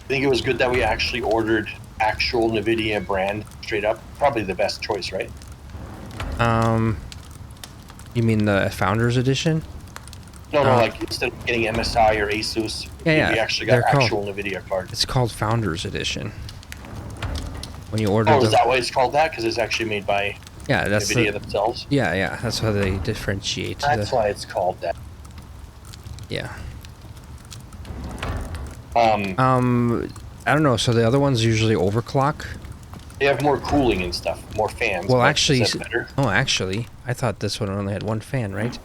think it was good that we actually ordered actual NVIDIA brand straight up. Probably the best choice, right? You mean the Founders Edition? No, like instead of getting MSI or Asus, we actually got actual NVIDIA card. It's called Founders Edition. When you order is that why it's called that? Because it's actually made by NVIDIA themselves? Yeah, that's how they differentiate. That's why it's called that. Yeah. I don't know, so the other ones usually overclock? They have more cooling and stuff, more fans. Well, actually, I thought this one only had one fan, right?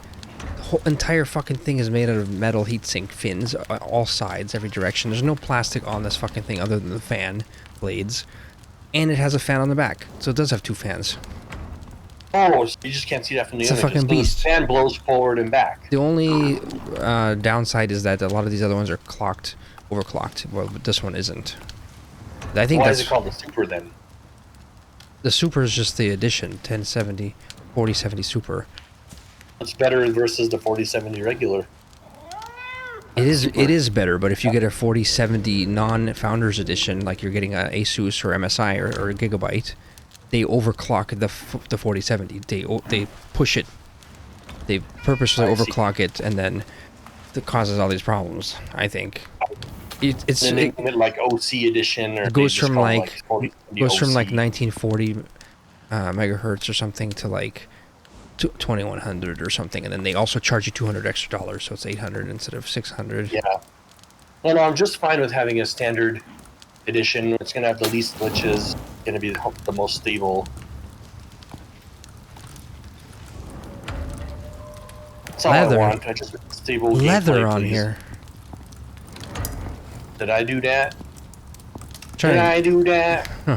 The whole entire fucking thing is made out of metal heatsink fins, all sides, every direction. There's no plastic on this fucking thing other than the fan blades. And it has a fan on the back, so it does have two fans. Oh, so you just can't see that from the images. It's a fucking beast. The fan blows forward and back. The only downside is that a lot of these other ones are overclocked. Well, but this one isn't. I think Why is it called the Super then? The Super is just the edition, 1070, 4070 Super. It's better versus the 4070 regular. It is better, but if you get a 4070 non-Founders Edition, like you're getting a Asus or MSI or a Gigabyte, they overclock the 4070. They push it. They purposely overclock it, and then it causes all these problems, I think. It's like OC edition, or it goes from like 1940 megahertz or something to like 2100 or something, and then they also charge you $200 extra, so it's 800 instead of 600. Yeah. Well, no, I'm just fine with having a standard edition. It's going to have the least glitches. Going to be the most stable. That's all I want. I just want stable leather gameplay, on please. Here. Did I do that? Did I do that? Huh.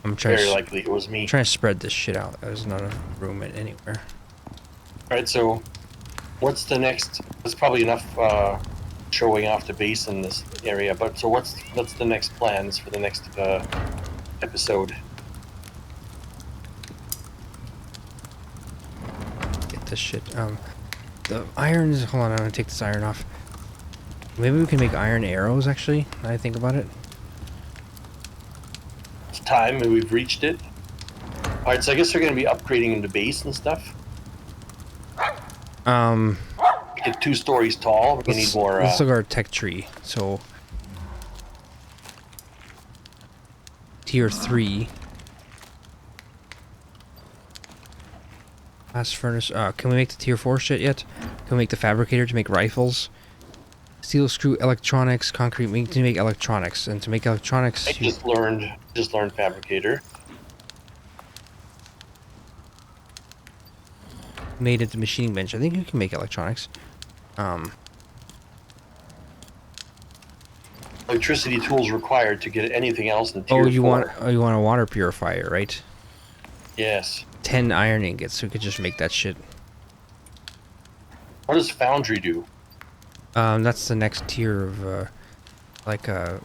I'm trying. Very likely it was me. Trying to spread this shit out. There's not a room anywhere. All right, so what's the next? That's probably enough showing off the base in this area. But so what's the next plans for the next episode? Get this shit. The irons. Hold on, I'm gonna take this iron off. Maybe we can make iron arrows. Actually, now I think about it. It's time, and we've reached it. All right, so I guess they're going to be upgrading the base and stuff. Get 2 stories tall. We're going to need more. Let's look at our tech tree. So, tier 3. Blast furnace. Can we make the tier 4 shit yet? Can we make the fabricator to make rifles? Steel screw electronics, concrete. We need to make electronics, and to make electronics, I just learned fabricator. Made at the machining bench. I think you can make electronics. Electricity tools required to get anything else in tier 4. You want a water purifier, right? Yes. 10 iron ingots, so we could just make that shit. What does foundry do? That's the next tier of like a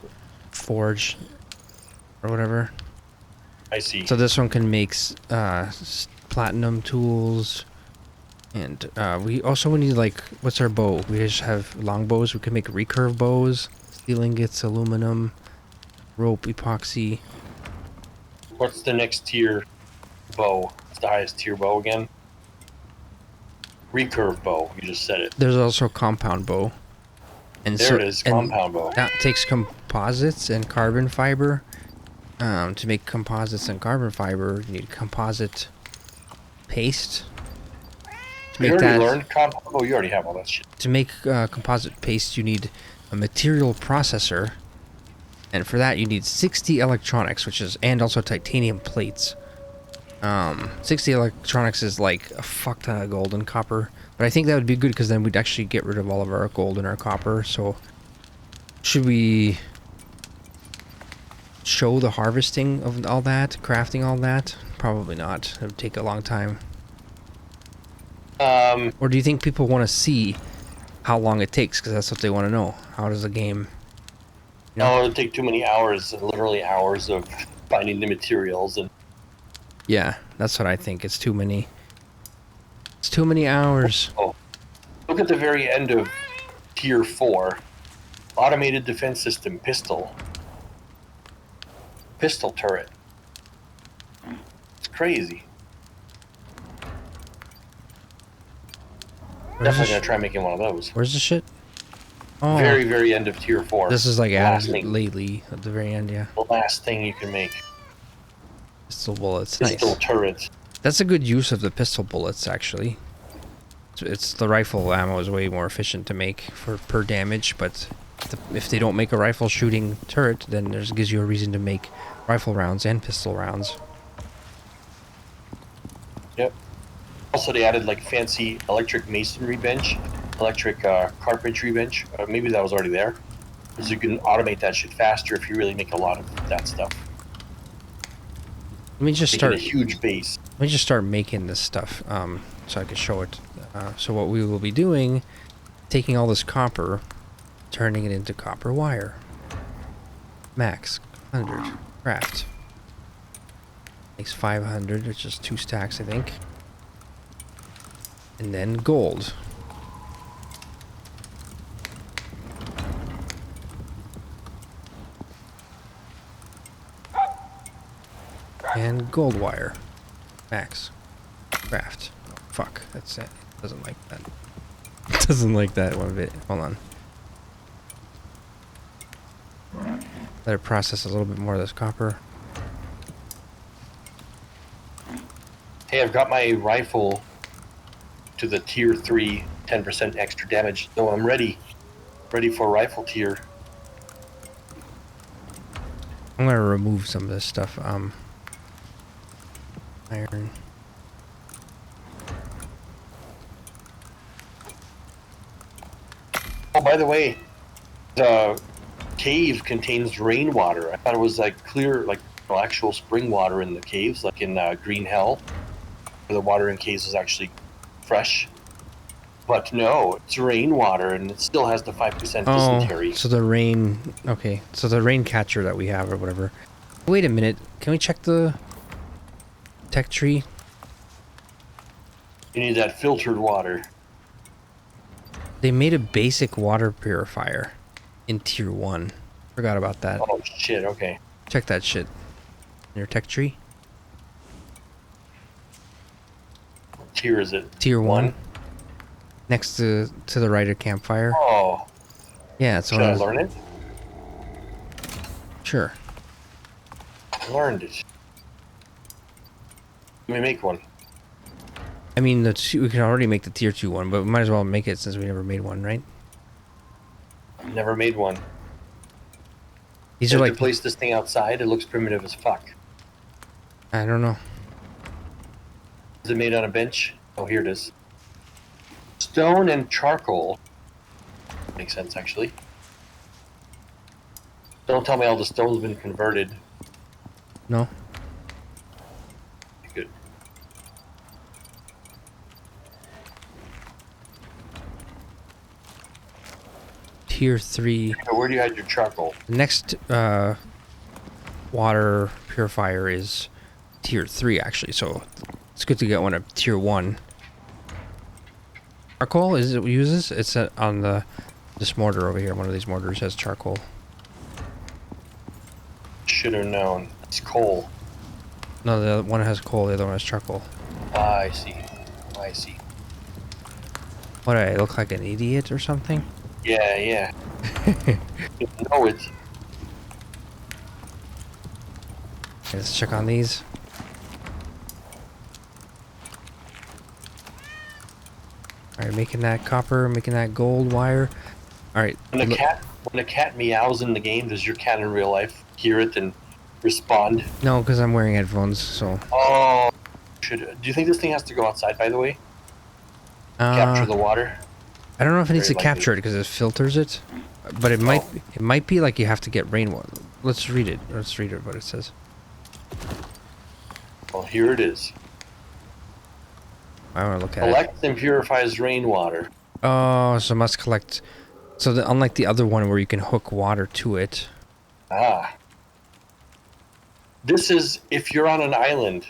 forge or whatever. I see. So this one can make platinum tools, and we need, like, what's our bow? We just have long bows. We can make recurve bows, steel ingots, aluminum, rope, epoxy. What's the next tier bow? It's the highest tier bow again. Recurve bow. You just said it. There's also a compound bow. And there it is, compound bow. That takes composites and carbon fiber. To make composites and carbon fiber, you need composite paste. To You make already that, learned compound. Oh, you already have all that shit. to make composite paste, you need a material processor, and for that you need 60 electronics, and also titanium plates. 60 electronics is like a fuck ton of gold and copper, but I think that would be good because then we'd actually get rid of all of our gold and our copper. So should we show the harvesting of all that, crafting all that? Probably not. It would take a long time. Or do you think people want to see how long it takes, because that's what they want to know? How does the game, you know? No, it would take too many hours, literally hours of finding the materials. And Yeah, that's what I think. It's too many hours. oh, look at the very end of tier 4. Automated defense system, pistol turret. It's crazy. Definitely gonna try making one of those. Where's the shit? Oh, Very, very end of tier 4. this is like Last added thing. lately at the very end. Yeah, The last thing you can make. pistol bullets. Pistol Nice. turrets. That's a good use of the pistol bullets, actually. It's the rifle ammo is way more efficient to make per damage, but if they don't make a rifle shooting turret, then it gives you a reason to make rifle rounds and pistol rounds. Yep. Also, they added like fancy electric masonry bench, electric carpentry bench. Maybe that was already there, because you can automate that shit faster if you really make a lot of that stuff. Let me just Making start. a huge base. Let me just start making this stuff, so I can show it. So what we will be doing, taking all this copper, turning it into copper wire. Max 100 craft. Makes 500, which is 2 stacks, I think. And then gold. And gold wire. Max. Craft. Oh, fuck. That's it. Doesn't like that. Doesn't like that one bit. Hold on. Let it process a little bit more of this copper. Hey, I've got my rifle to the tier 3, 10% extra damage, so I'm ready for rifle tier. I'm gonna remove some of this stuff. Iron. Oh, by the way, the cave contains rainwater. I thought it was like clear, like actual spring water in the caves, like in Green Hell, where the water in caves is actually fresh. But no, it's rainwater, and it still has the 5% Oh, dysentery. so the rain... Okay, so the rain catcher that we have or whatever. Wait a minute. Can we check the tech tree? You need that filtered water. They made a basic water purifier in tier 1. Forgot about that. Oh, shit, okay. Check that shit. In your tech tree? What tier is it? Tier 1. Next to the right of campfire. Oh. Yeah, it's Should I learn it? Sure. I learned it. Let me make one. I mean, we can already make the tier 2 one, but we might as well make it since we never made one, right? Never made one. These are like... to place this thing outside, it looks primitive as fuck. I don't know. Is it made on a bench? Oh, here it is. Stone and charcoal. Makes sense, actually. Don't tell me all the stone's been converted. No. Good. Tier 3. Where do you hide your charcoal? The next water purifier is tier 3, actually, so it's good to get one of tier 1. Charcoal is it uses? It's on this mortar over here. One of these mortars has charcoal. Should have known. It's coal. No, the other one has coal. The other one has charcoal. Ah, I see. I see. What, do I look like an idiot or something? Yeah, yeah. You know it. Okay, let's check on these. Alright, making that copper, making that gold wire. Alright. When a cat meows in the game, does your cat in real life hear it and respond? No, because I'm wearing headphones, so... Oh, do you think this thing has to go outside, by the way? Capture the water? I don't know if it needs to Very capture it likely. because it filters it, but it might be like you have to get rainwater. Let's read it. Let's read it what it says. Well, here it is. I want to look at it. Collects and purifies rainwater. Oh, so must collect. So unlike the other one where you can hook water to it. Ah. This is if you're on an island,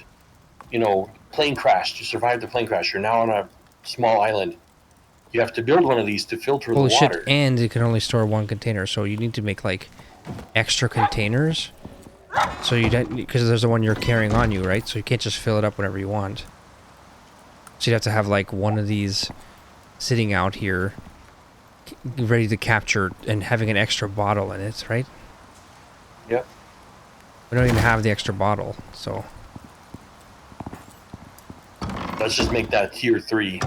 you know, plane crashed, you survived the plane crash, you're now on a small island. You have to build one of these to filter Holy the water. shit! And it can only store one container, so you need to make like extra containers. So you don't, because there's the one you're carrying on you, right? So you can't just fill it up whenever you want. So you'd have to have like one of these sitting out here, ready to capture, and having an extra bottle in it, right? Yep. We don't even have the extra bottle, so. Let's just make that tier 3.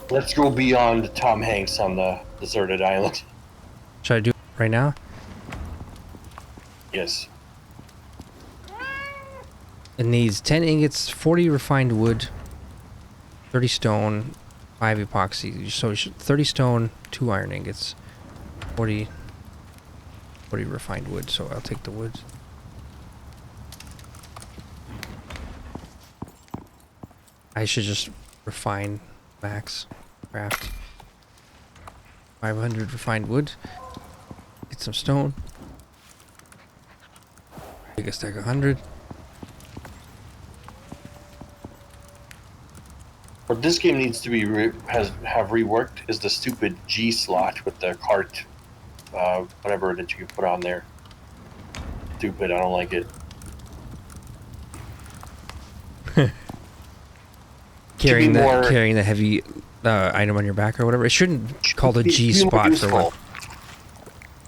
Let's go beyond Tom Hanks on the deserted island. Should I do it right now? Yes. It needs 10 ingots, 40 refined wood, 30 stone, 5 epoxy. So 30 stone, 2 iron ingots, 40 refined wood. So I'll take the wood. I should just refine max craft. 500 refined wood. Get some stone. Take a stack of 100. What this game needs to be have reworked is the stupid G slot with the cart, whatever that you can put on there. Stupid, I don't like it. Carrying the heavy item on your back or whatever. It shouldn't call the G spot for one.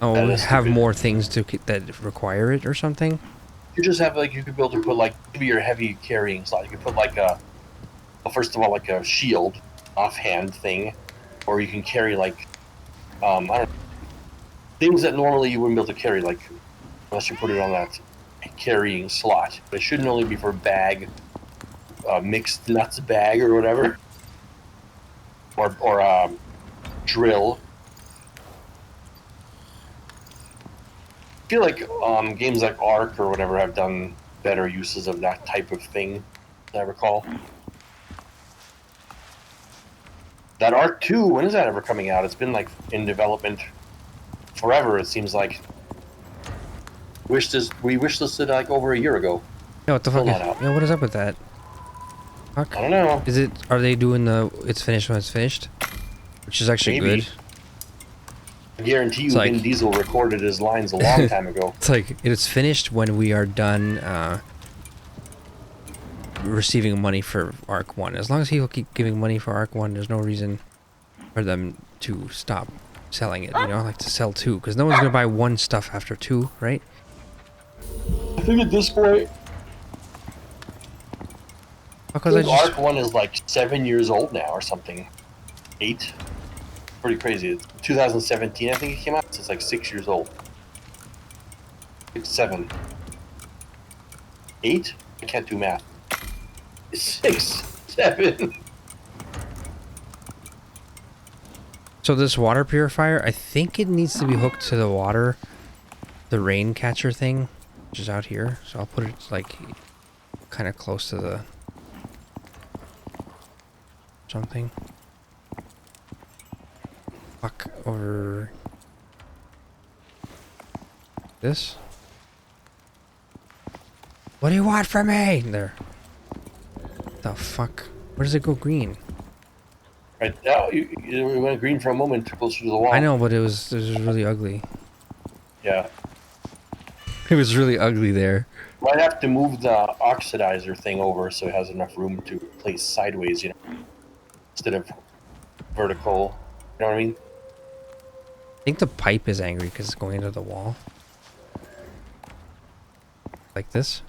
Oh, have more things that require it or something. You just have like you could build to put like maybe your heavy carrying slot. You could put like a first of all like a shield offhand thing, or you can carry like I don't know, things that normally you wouldn't be able to carry like unless you put it on that carrying slot. But it shouldn't only be for bag. Mixed nuts bag or whatever, or drill. I feel like games like Ark or whatever have done better uses of that type of thing, as I recall. That Arc 2, when is that ever coming out? It's been like in development forever, it seems like. We wishlisted like over a year ago. Yeah, what the Still fuck not out. yeah, what is up with that? Fuck. I don't know. Is it, are they doing the, it's finished when it's finished? Which is actually Maybe. good. I guarantee you It's like- Vin Diesel recorded his lines a long time ago. It's like, it's finished when we are done, receiving money for Arc 1. As long as people keep giving money for Arc 1, there's no reason for them to stop selling it, you know, like to sell 2, because no one's gonna buy 1 stuff after 2, right? I think at this point, Because I just, Arc 1 is like 7 years old now or something. 8? Pretty crazy. It's 2017, I think it came out, so it's like 6 years old. 6, 7. 8? I can't do math. 6, 7. so this water purifier, I think it needs to be hooked to the water, the rain catcher thing, which is out here. So I'll put it like kind of close to the something. Fuck over this. What do you want from me? There. The fuck? Where does it go green? Right now, you went green for a moment, closer to the wall. I know, but it was really ugly. Yeah. It was really ugly there. Might have to move the oxidizer thing over so it has enough room to place sideways, you know, instead of vertical. You know what I mean? I think the pipe is angry because it's going into the wall. Like this.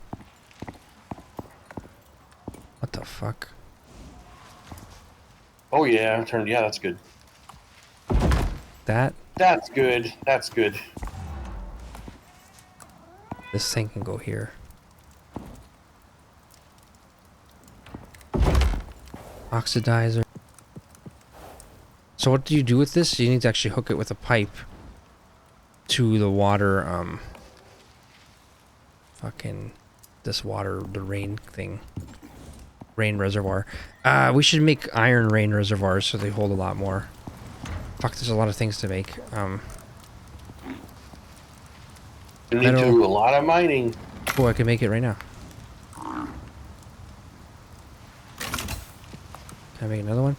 What the fuck? Oh yeah, turned. Yeah, that's good. That? That's good. That's good. This thing can go here. Oxidizer. So what do you do with this? You need to actually hook it with a pipe to the water, fucking this water, the rain thing. Rain reservoir. We should make iron rain reservoirs so they hold a lot more. Fuck, there's a lot of things to make. You need to do a lot of mining. Oh, I can make it right now. Can I make another one?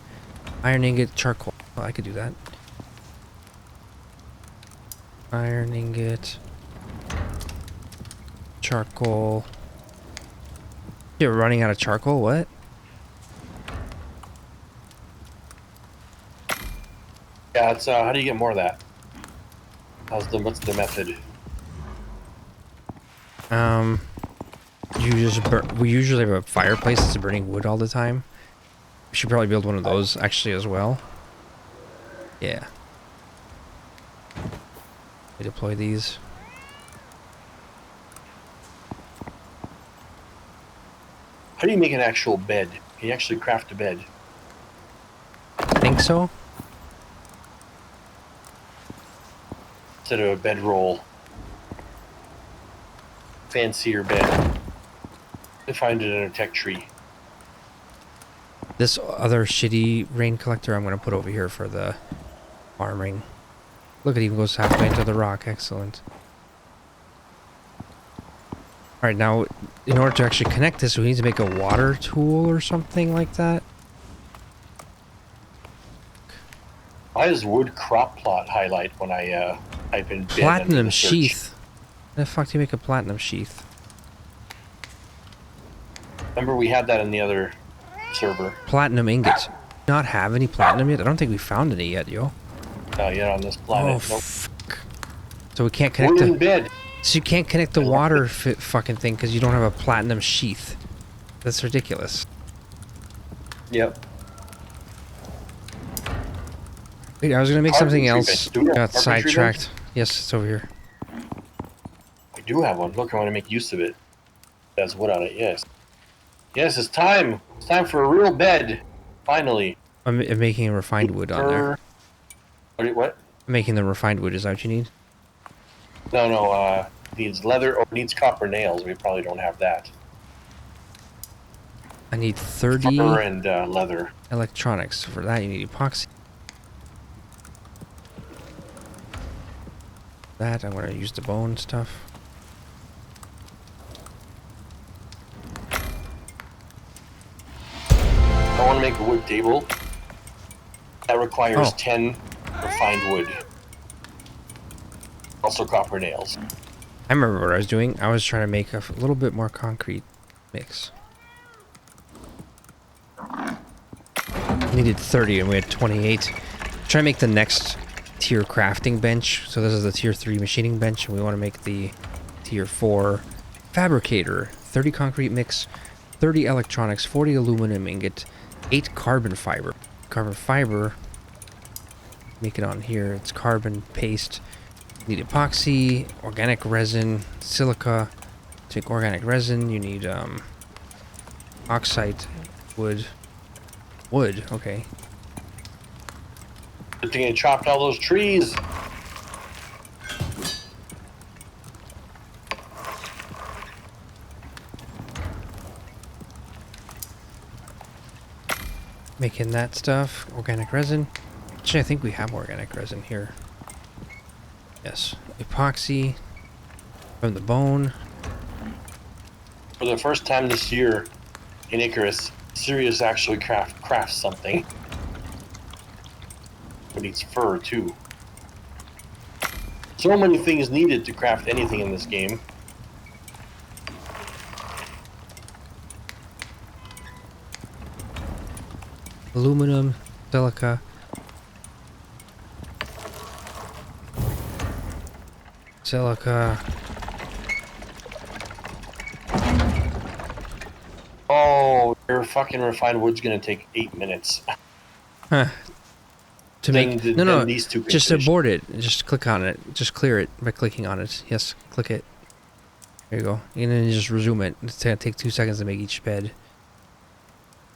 Iron ingot, charcoal. Oh, I could do that. Iron ingot. Charcoal. You're running out of charcoal? What? Yeah, it's how do you get more of that? What's the method? You just we usually have a fireplace that's burning wood all the time. We should probably build one of those actually as well. Yeah. We deploy these. How do you make an actual bed? Can you actually craft a bed? I think so. Instead of a bedroll. Fancier bed. I find it in a tech tree. This other shitty rain collector I'm going to put over here for the farming. Look, it even goes halfway into the rock. Excellent. Alright, now, in order to actually connect this, we need to make a water tool or something like that. Why does wood crop plot highlight when I type in bed under Platinum the search? sheath. How the fuck do you make a platinum sheath? Remember we had that in the other server. Platinum ingot. Not have any platinum yet? I don't think we found any yet, yo. Yet on this planet. Oh, Nope. fuck. So we can't connect Wood in the... bed. So you can't connect the water fucking thing because you don't have a platinum sheath. That's ridiculous. Yep. Wait, I was gonna make Carbon something treatment. else. Do we have Got carbon sidetracked. treatment? Yes, it's over here. I do have one. Look, I want to make use of it. That's wood on it, yes. Yes, it's time. It's time for a real bed. Finally. I'm making a refined wood on there. What? I'm making the refined wood. Is that what you need? No, needs leather or needs copper nails. We probably don't have that. I need 30 fur and leather. electronics. For that, you need epoxy. That, I'm going to use the bone stuff. I want to make a wood table. That requires 10 refined wood. Also copper nails. I remember what I was doing. I was trying to make a little bit more concrete mix. Needed 30 and we had 28. Try to make the next tier crafting bench. So this is the tier 3 machining bench, and we want to make the tier 4 fabricator. 30 concrete mix, 30 electronics, 40 aluminum ingot, 8 carbon fiber. Carbon fiber, make it on here. It's carbon paste. Need epoxy, organic resin, silica. To make organic resin, you need oxide, wood. Wood, okay. Good thing I chopped all those trees. Making that stuff. Organic resin. Actually, I think we have organic resin here. Yes. Epoxy from the bone. For the first time this year in Icarus, SiRiUS actually crafts something. It needs fur too. So many things needed to craft anything in this game. Aluminum, silica. Silica. Oh, your fucking refined wood's gonna take 8 minutes. Huh. To make no, these two just finish. abort it. Just click on it. Just clear it by clicking on it. Yes, click it. There you go. And then you just resume it. It's gonna take 2 seconds to make each bed.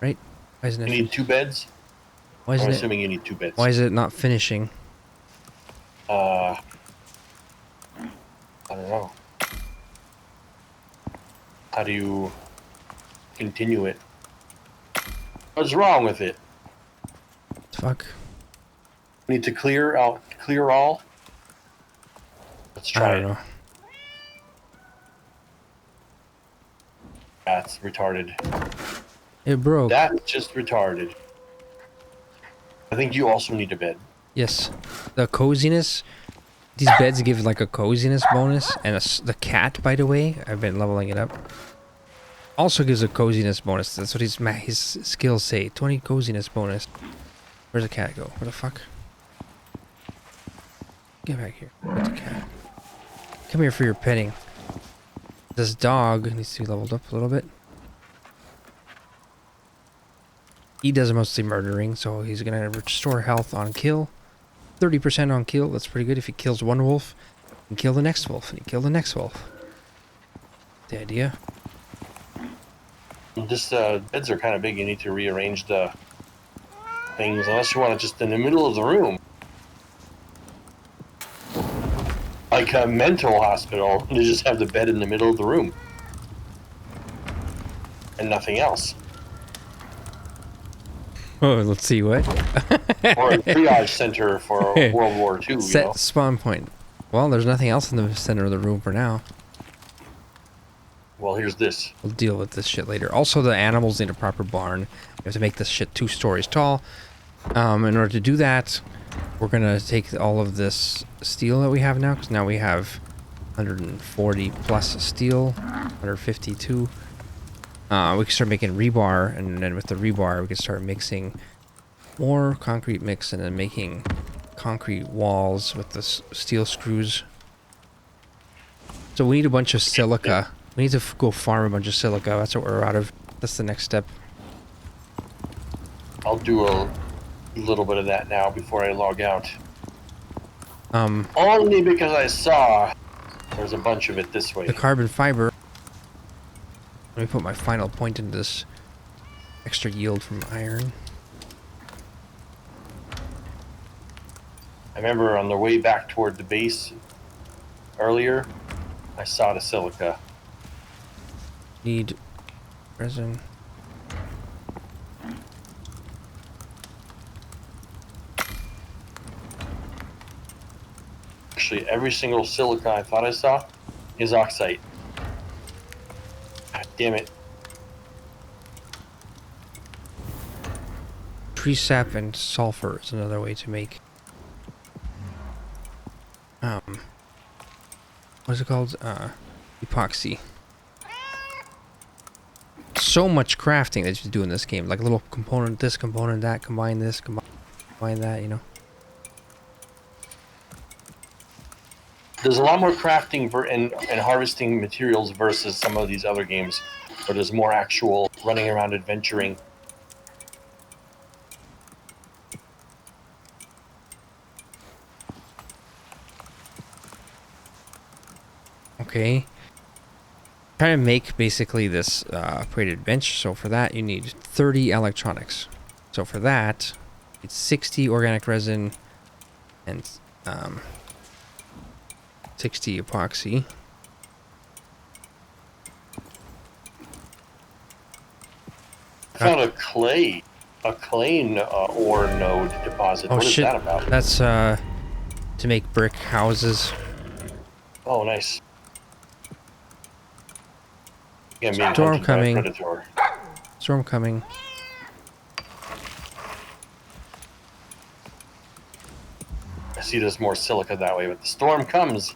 Right? Why isn't it? You need 2 beds? Why isn't I'm it? assuming you need 2 beds. Why is it not finishing? I don't know. How do you continue it? What's wrong with it? Fuck. Need to clear all? Let's try I don't it. know. That's retarded. It broke. That's just retarded. I think you also need a bed. Yes. The coziness. These beds give like a coziness bonus, and the cat, by the way, I've been leveling it up. Also gives a coziness bonus. That's what his skills say. 20 coziness bonus. Where's the cat go? Where the fuck? Get back here. Where's the cat? Come here for your petting. This dog needs to be leveled up a little bit. He does mostly murdering, so he's gonna restore health on kill. 30% on kill, that's pretty good. If he kills one wolf, he can kill the next wolf, and he kill the next wolf. The idea. Just beds are kind of big. You need to rearrange the things, unless you want it just in the middle of the room. Like a mental hospital, you just have the bed in the middle of the room. And nothing else. Oh, let's see what. Or a triage center for World War II, Set you know? spawn point. Well, there's nothing else in the center of the room for now. Well, here's this. We'll deal with this shit later. Also, the animals need a proper barn. You have to make this shit 2 stories tall. In order to do that, we're gonna take all of this steel that we have now, because now we have 140 plus steel, 152. We can start making rebar, and then with the rebar, we can start mixing more concrete mix, and then making concrete walls with the steel screws. So we need a bunch of silica. We need to go farm a bunch of silica. That's what we're out of. That's the next step. I'll do a little bit of that now before I log out. Only because I saw there's a bunch of it this way. The carbon fiber. Let me put my final point into this extra yield from iron. I remember on the way back toward the base earlier, I saw the silica. Need resin. actually every single silica I thought I saw is oxide. God damn it. Tree sap and sulfur is another way to make. What's it called? Epoxy. So much crafting that you do in this game. Like a little component, this component, that, combine this, combine that, you know. There's a lot more crafting and harvesting materials versus some of these other games where there's more actual running around adventuring. Okay. Trying to make basically this operated bench. So for that you need 30 electronics. So for that, it's 60 organic resin and 60 epoxy. I found a clay ore node deposit. Oh, what shit. is that about? That's to make brick houses. Oh, nice. Yeah, Storm coming. Predator. Storm coming. I see there's more silica that way, but the storm comes.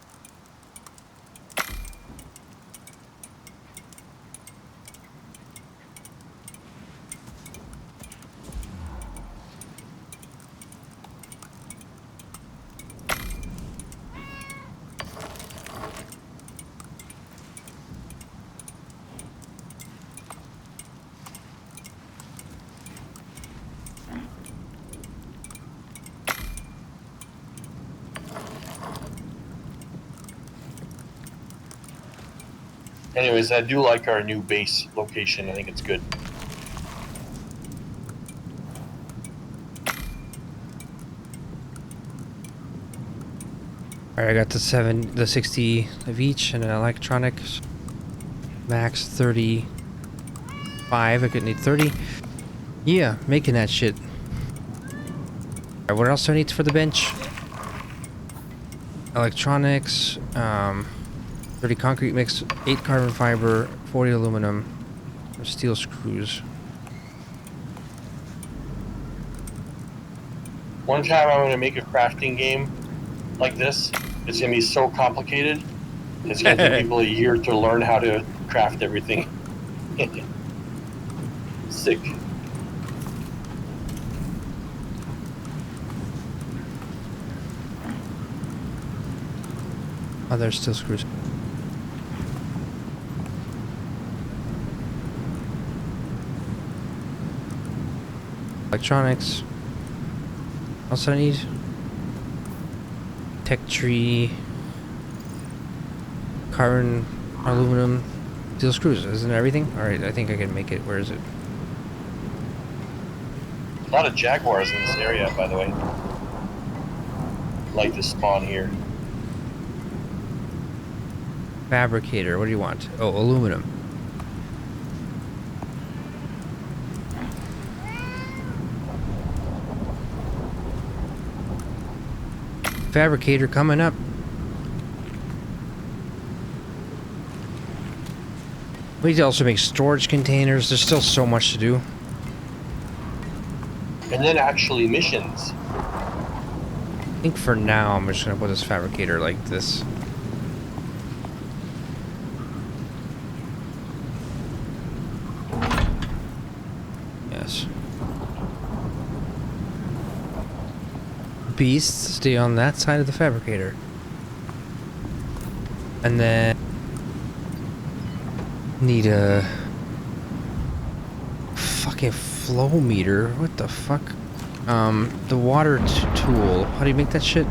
Anyways, I do like our new base location. I think it's good. Alright, I got the 60 of each and an electronics. Max 35. I could need 30. Yeah, making that shit. Alright, what else do I need for the bench? Electronics, 30 concrete mix, 8 carbon fiber, 40 aluminum, steel screws. One time I'm going to make a crafting game like this. It's going to be so complicated. It's going to take people a year to learn how to craft everything. Sick. Oh, there's steel screws. Electronics. What else do I need? Tech tree. Carbon, aluminum, steel screws. Isn't it everything? Alright, I think I can make it. Where is it? A lot of jaguars in this area, by the way. Like to spawn here. Fabricator. What do you want? Oh, aluminum. Fabricator coming up. We need to also make storage containers. There's still so much to do. And then actually missions. I think for now I'm just gonna put this fabricator like this. Yes. Beasts stay on that side of the fabricator. And then need a fucking flow meter. What the fuck? The water tool. How do you make that shit?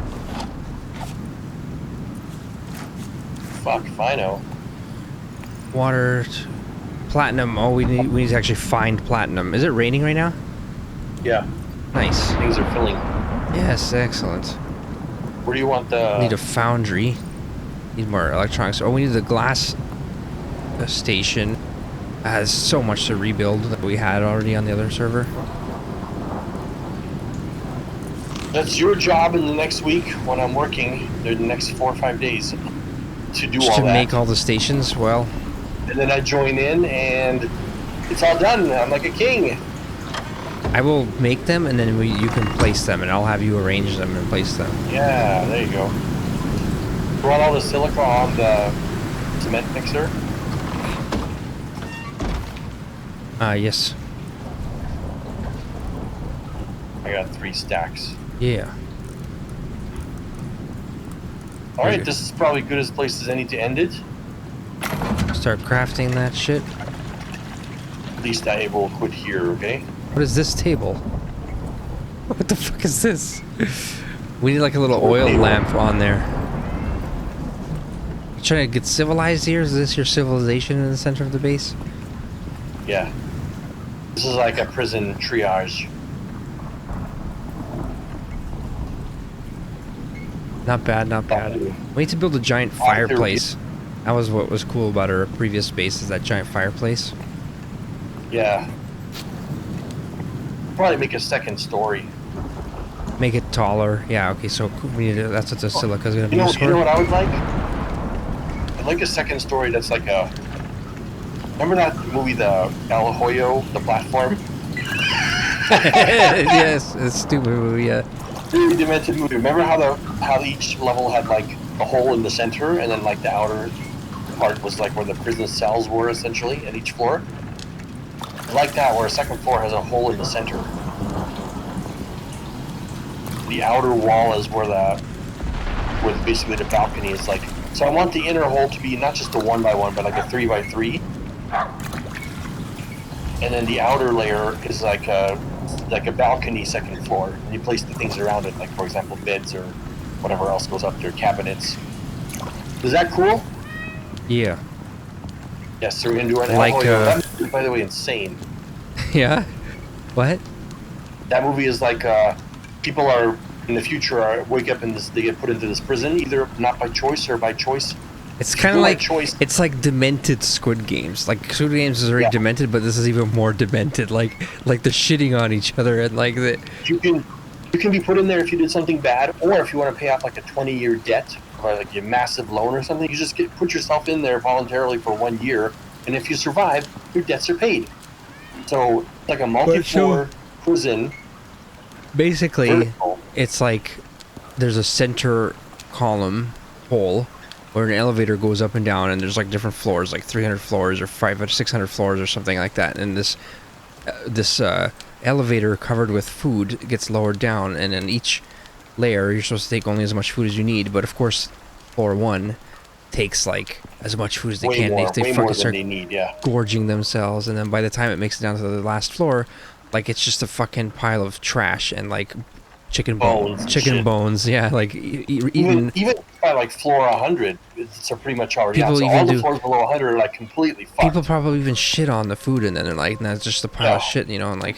Fuck if I know. Water platinum. Oh, we need to actually find platinum. Is it raining right now? Yeah, Nice. things are filling. Yes, excellent. Where do you want the... Need a foundry. Need more electronics. Oh, we need the glass station. Has so much to rebuild that we had already on the other server. That's your job in the next week when I'm working, the next 4 or 5 days, to do Just all to that. make all the stations. Well, And then I join in, and it's all done. I'm like a king. I will make them, and then you can place them, and I'll have you arrange them and place them. Yeah, there you go. Run all the silica on the cement mixer. Yes. I got 3 stacks. Yeah. All right, this is probably good as place as any to end it. Start crafting that shit. At least I will quit here, okay? What is this table? What the fuck is this? We need like a little oil lamp on there. You trying to get civilized here? Is this your civilization in the center of the base? Yeah. This is like a prison triage. Not bad, not bad. We need to build a giant fireplace. That was what was cool about our previous base, is that giant fireplace. Yeah. Probably make a second story. Make it taller. Yeah, okay, so we need to, that's what the silica is going to be You know, used for. you know what I would like? I'd like a second story that's like a... Remember that movie, the El Hoyo, the platform? Yes, it's a stupid movie, yeah. Really demented movie. Remember how each level had like a hole in the center, and then like the outer part was like where the prison cells were essentially at each floor? I like that, where a second floor has a hole in the center. The outer wall is where basically the balcony is like. So I want the inner hole to be not just a 1x1, but like a 3x3. And then the outer layer is like a balcony second floor, and you place the things around it, like for example beds or whatever else goes up there, cabinets. Is that cool? Yeah. Yes, so we're gonna do an Like, El Hoyo. That movie is, by the way, insane. Yeah? What? That movie is like people are in the future wake up in this, they get put into this prison, either not by choice or by choice. It's kind of like choice. It's like demented Squid Games. Like Squid Games is already demented, but this is even more demented. Like they're shitting on each other, and like the. You can be put in there if you did something bad, or if you want to pay off like a 20-year debt or like a massive loan or something. You just put yourself in there voluntarily for 1 year, and if you survive, your debts are paid. So it's like a multi-floor prison. Basically, vertical. it's like there's a center column hole where an elevator goes up and down, and there's like different floors, like 300 floors or 500, 600 floors or something like that. And this elevator covered with food gets lowered down, and in each layer you're supposed to take only as much food as you need. But of course, floor 1 takes like as much food as they can. They fucking start gorging themselves, and then by the time it makes it down to the last floor, like it's just a fucking pile of trash and like chicken bones, yeah, like even by like floor 100, it's pretty much already out. So all the floors below 100 are like completely fucked. People probably even shit on the food, and then they're like, "Nah, it's just a pile of shit," you know, and like.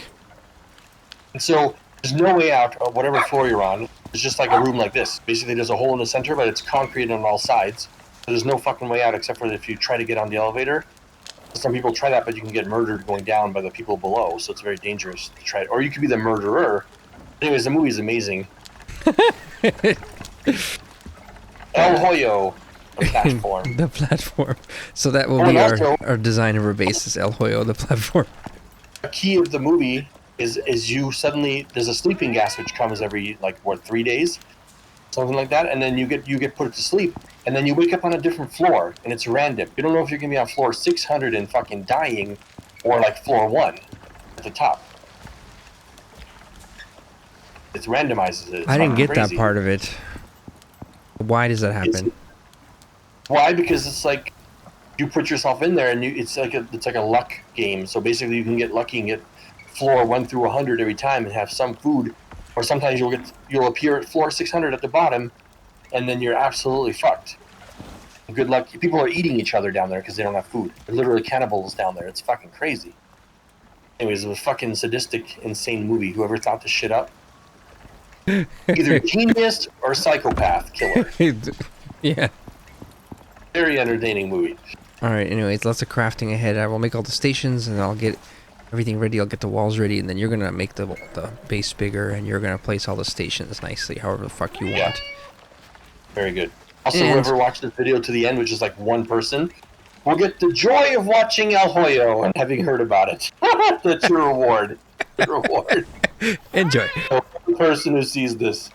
And so there's no way out of whatever floor you're on. It's just like a room like this. Basically, there's a hole in the center, but it's concrete on all sides. So there's no fucking way out except for if you try to get on the elevator. Some people try that, but you can get murdered going down by the people below. So it's very dangerous to try it. Or you could be the murderer. Anyways, the movie's amazing. El Hoyo, the platform. The platform. So that will be our design of our base, is El Hoyo, the platform. A key of the movie is you suddenly, there's a sleeping gas which comes every, like, what, 3 days? Something like that, and then you get put to sleep, and then you wake up on a different floor, and it's random. You don't know if you're gonna be on floor 600 and fucking dying, or like floor 1 at the top. It randomizes it. I didn't get that part of it. Why does that happen? Why? Because it's like you put yourself in there, and it's like a luck game. So basically, you can get lucky and get floor 1 through 100 every time, and have some food. Or sometimes you'll appear at floor 600 at the bottom, and then you're absolutely fucked. Good luck. People are eating each other down there because they don't have food. They're literally cannibals down there. It's fucking crazy. Anyways, it was a fucking sadistic, insane movie. Whoever thought this shit up. Either genius or psychopath killer. Yeah. Very entertaining movie. Alright, anyways, lots of crafting ahead. I will make all the stations, and I'll get everything ready, I'll get the walls ready, and then you're gonna make the base bigger, and you're gonna place all the stations nicely, however the fuck you Yeah. want. Very good. Also, And- whoever watched this video to the end, which is like one person, will get the joy of watching El Hoyo and having heard about it. That's your reward. Your reward. Enjoy. The person who sees this.